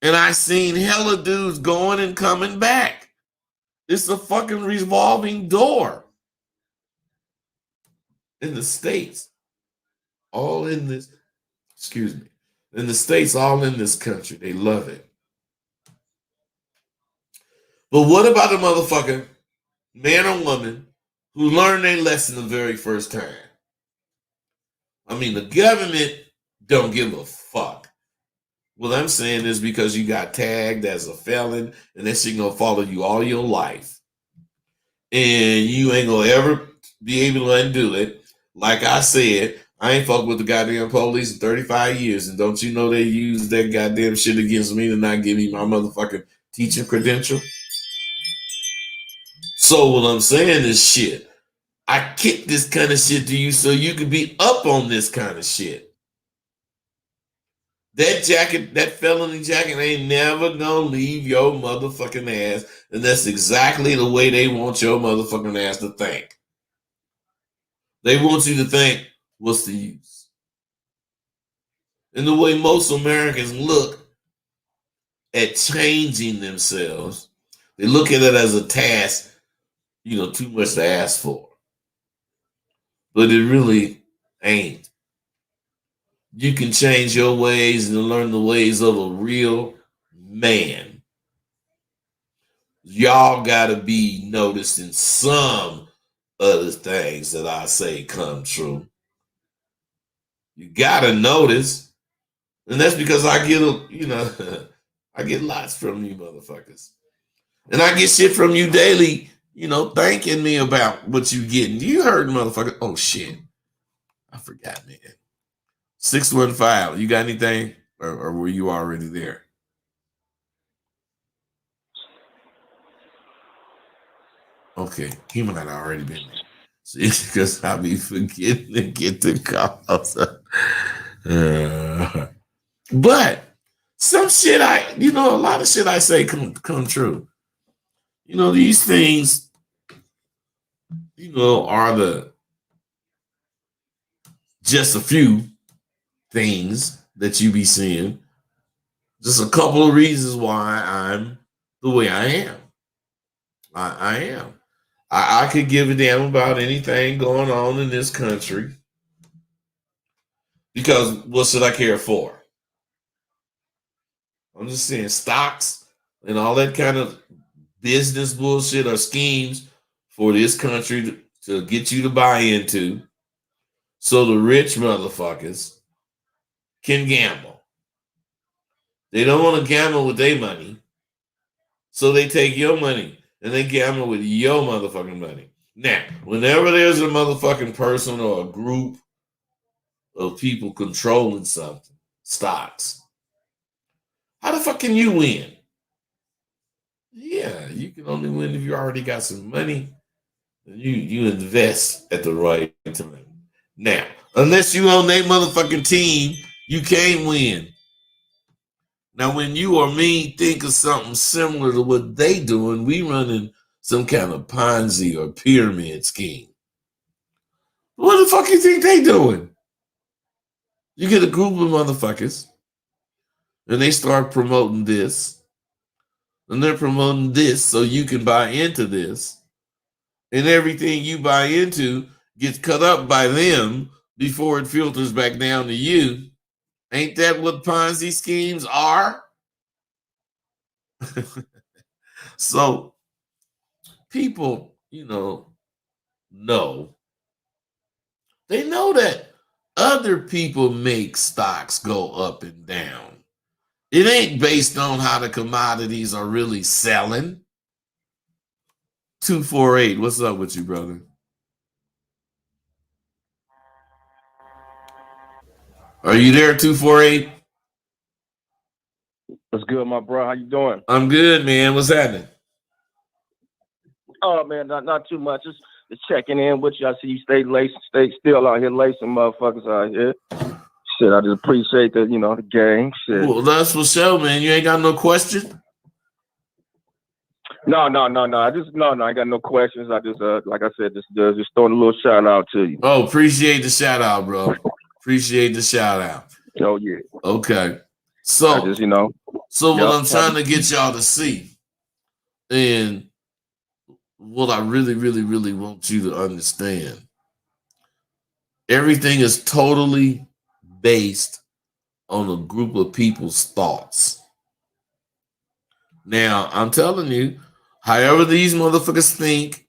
And I seen hella dudes going and coming back. It's a fucking revolving door. In the States, all in this, in the States, all in this country, they love it. But what about the motherfucker, man or woman, who learned their lesson the very first time? I mean, the government don't give a fuck. What I'm saying is, because you got tagged as a felon, and that shit gonna follow you all your life. And you ain't gonna ever be able to undo it. Like I said, I ain't fucked with the goddamn police in 35 years. And don't you know they used that goddamn shit against me to not give me my motherfucking teaching credential? So what I'm saying is, shit, I kick this kind of shit to you so you can be up on this kind of shit. That jacket, that felony jacket ain't never gonna leave your motherfucking ass. And that's exactly the way they want your motherfucking ass to think. They want you to think, what's the use? And the way most Americans look at changing themselves, they look at it as a task, too much to ask for. But it really ain't. You can change your ways and learn the ways of a real man. Y'all gotta be noticing some of the things that I say come true. You gotta notice. And that's because I get, I get lots from you motherfuckers. And I get shit from you daily, thanking me about what you getting. You heard, motherfucker. Oh, shit. I forgot, man. 615. You got anything, or were you already there? Okay, he might have already been there. See, because I be forgetting to get the calls. But some shit a lot of shit I say come true. These things, are just a few things that you be seeing. Just a couple of reasons why I'm the way I am. I am. I could give a damn about anything going on in this country because what should I care for? I'm just saying stocks and all that kind of business bullshit or schemes for this country to get you to buy into so the rich motherfuckers can gamble. They don't want to gamble with their money, so they take your money and they gamble with your motherfucking money. Now, whenever there's a motherfucking person or a group of people controlling something, stocks, how the fuck can you win? Yeah, you can only win if you already got some money and you invest at the right time. Now, unless you own that motherfucking team, you can't win. Now, when you or me think of something similar to what they doing, we running some kind of Ponzi or pyramid scheme. What the fuck you think they doing? You get a group of motherfuckers and they start promoting this and they're promoting this so you can buy into this, and everything you buy into gets cut up by them before it filters back down to you. Ain't that what Ponzi schemes are? So people, know. They know that other people make stocks go up and down. It ain't based on how the commodities are really selling. 248, what's up with you, brother? Are you there, 248? What's good, my bro? How you doing? I'm good, man. What's happening? Oh man, not too much. Just checking in with you. I see you stay still out here lacing motherfuckers out here. Shit, I just appreciate the the game. Shit. Well, that's for sure, man. You ain't got no question? No. I got no questions. I just like I said, just throwing a little shout out to you. Oh, appreciate the shout out, bro. Appreciate the shout out. Oh yeah. Okay. So I just, what I'm trying to get y'all to see, and what I really, really, really want you to understand, everything is totally based on a group of people's thoughts. Now, I'm telling you, however these motherfuckers think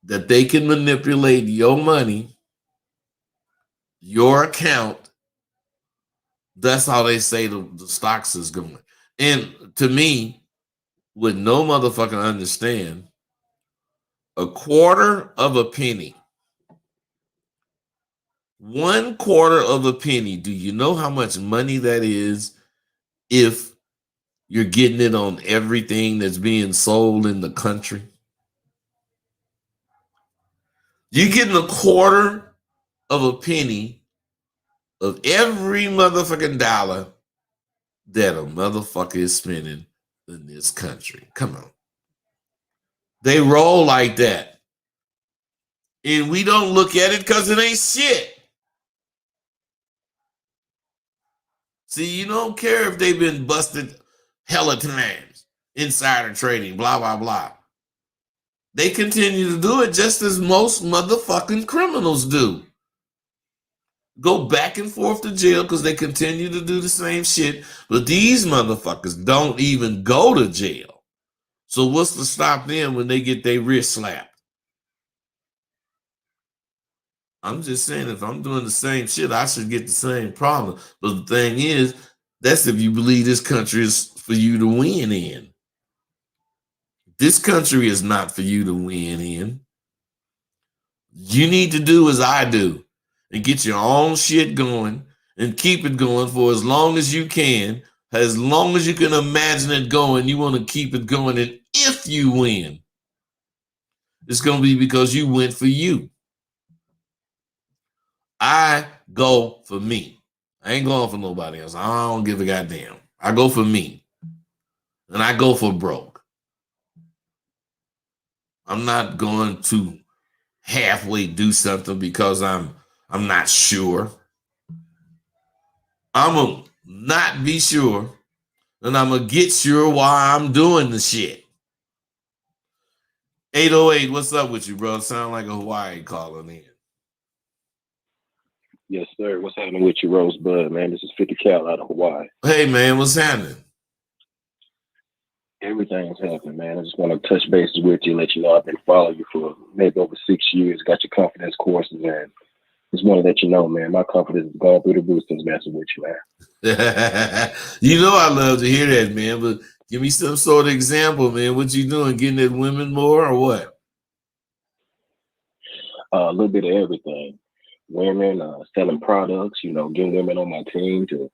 that they can manipulate your money, your account, that's how they say the stocks is going. And to me, with no motherfucker understand, a quarter of a penny, 1/4 of a penny, do you know how much money that is if you're getting it on everything that's being sold in the country? You're getting 1/4 of a penny of every motherfucking dollar that a motherfucker is spending in this country. Come on. They roll like that. And we don't look at it because it ain't shit. See, you don't care if they've been busted hella times, insider trading, blah, blah, blah. They continue to do it just as most motherfucking criminals do. Go back and forth to jail because they continue to do the same shit. But these motherfuckers don't even go to jail. So what's to stop them when they get their wrist slapped? I'm just saying, if I'm doing the same shit, I should get the same problem. But the thing is, that's if you believe this country is for you to win in. This country is not for you to win in. You need to do as I do and get your own shit going and keep it going for as long as you can. As long as you can imagine it going, you want to keep it going. And if you win, it's going to be because you went for you. I go for me. I ain't going for nobody else. I don't give a goddamn. I go for me. And I go for broke. I'm not going to halfway do something because I'm not sure. I'm going to not be sure, and I'm going to get sure while I'm doing the shit. 808, what's up with you, bro? Sound like a Hawaii calling in. Yes, sir. What's happening with you, Rosebud, man? This is 50 Cal out of Hawaii. Hey, man, what's happening? Everything's happening, man. I just want to touch bases with you, let you know I've been following you for maybe over 6 years, got your confidence courses, and just want to let you know, man, my confidence is going through the roof since messing with you, man. You know I love to hear that, man, but give me some sort of example, man. What you doing? Getting at women more or what? A little bit of everything. Women, selling products, getting women on my team to,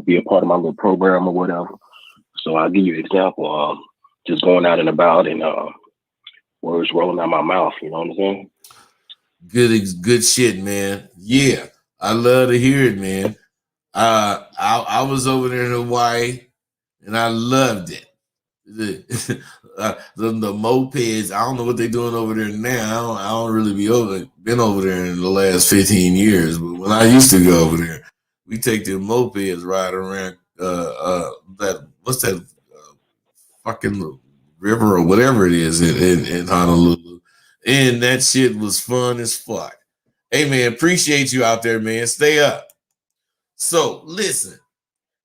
be a part of my little program or whatever. So I'll give you an example. Just going out and about and words rolling out my mouth, you know what I'm saying? Good shit, man. Yeah, I love to hear it, man. I was over there in Hawaii and I loved it. The mopeds, I don't know what they're doing over there now. I don't really been over there in the last 15 years, but when I used to go over there, we take the mopeds ride around what's that fucking river or whatever it is in Honolulu. And that shit was fun as fuck. Hey man, appreciate you out there, man. Stay up. So listen,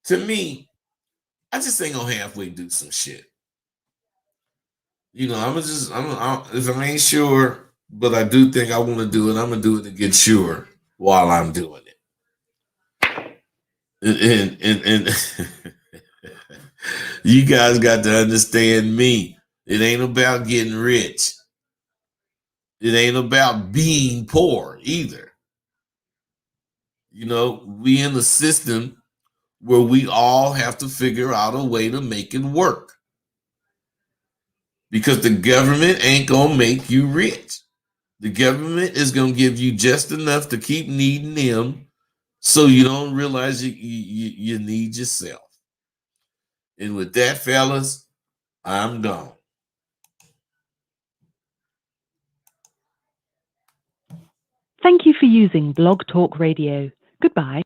to me, I just ain't gonna halfway do some shit. If I ain't sure, but I do think I want to do it, I'm gonna do it to get sure while I'm doing it. And you guys got to understand me. It ain't about getting rich. It ain't about being poor either. We in a system where we all have to figure out a way to make it work. Because the government ain't gonna make you rich. The government is gonna give you just enough to keep needing them so you don't realize you need yourself. And with that, fellas, I'm gone. Thank you for using Blog Talk Radio. Goodbye.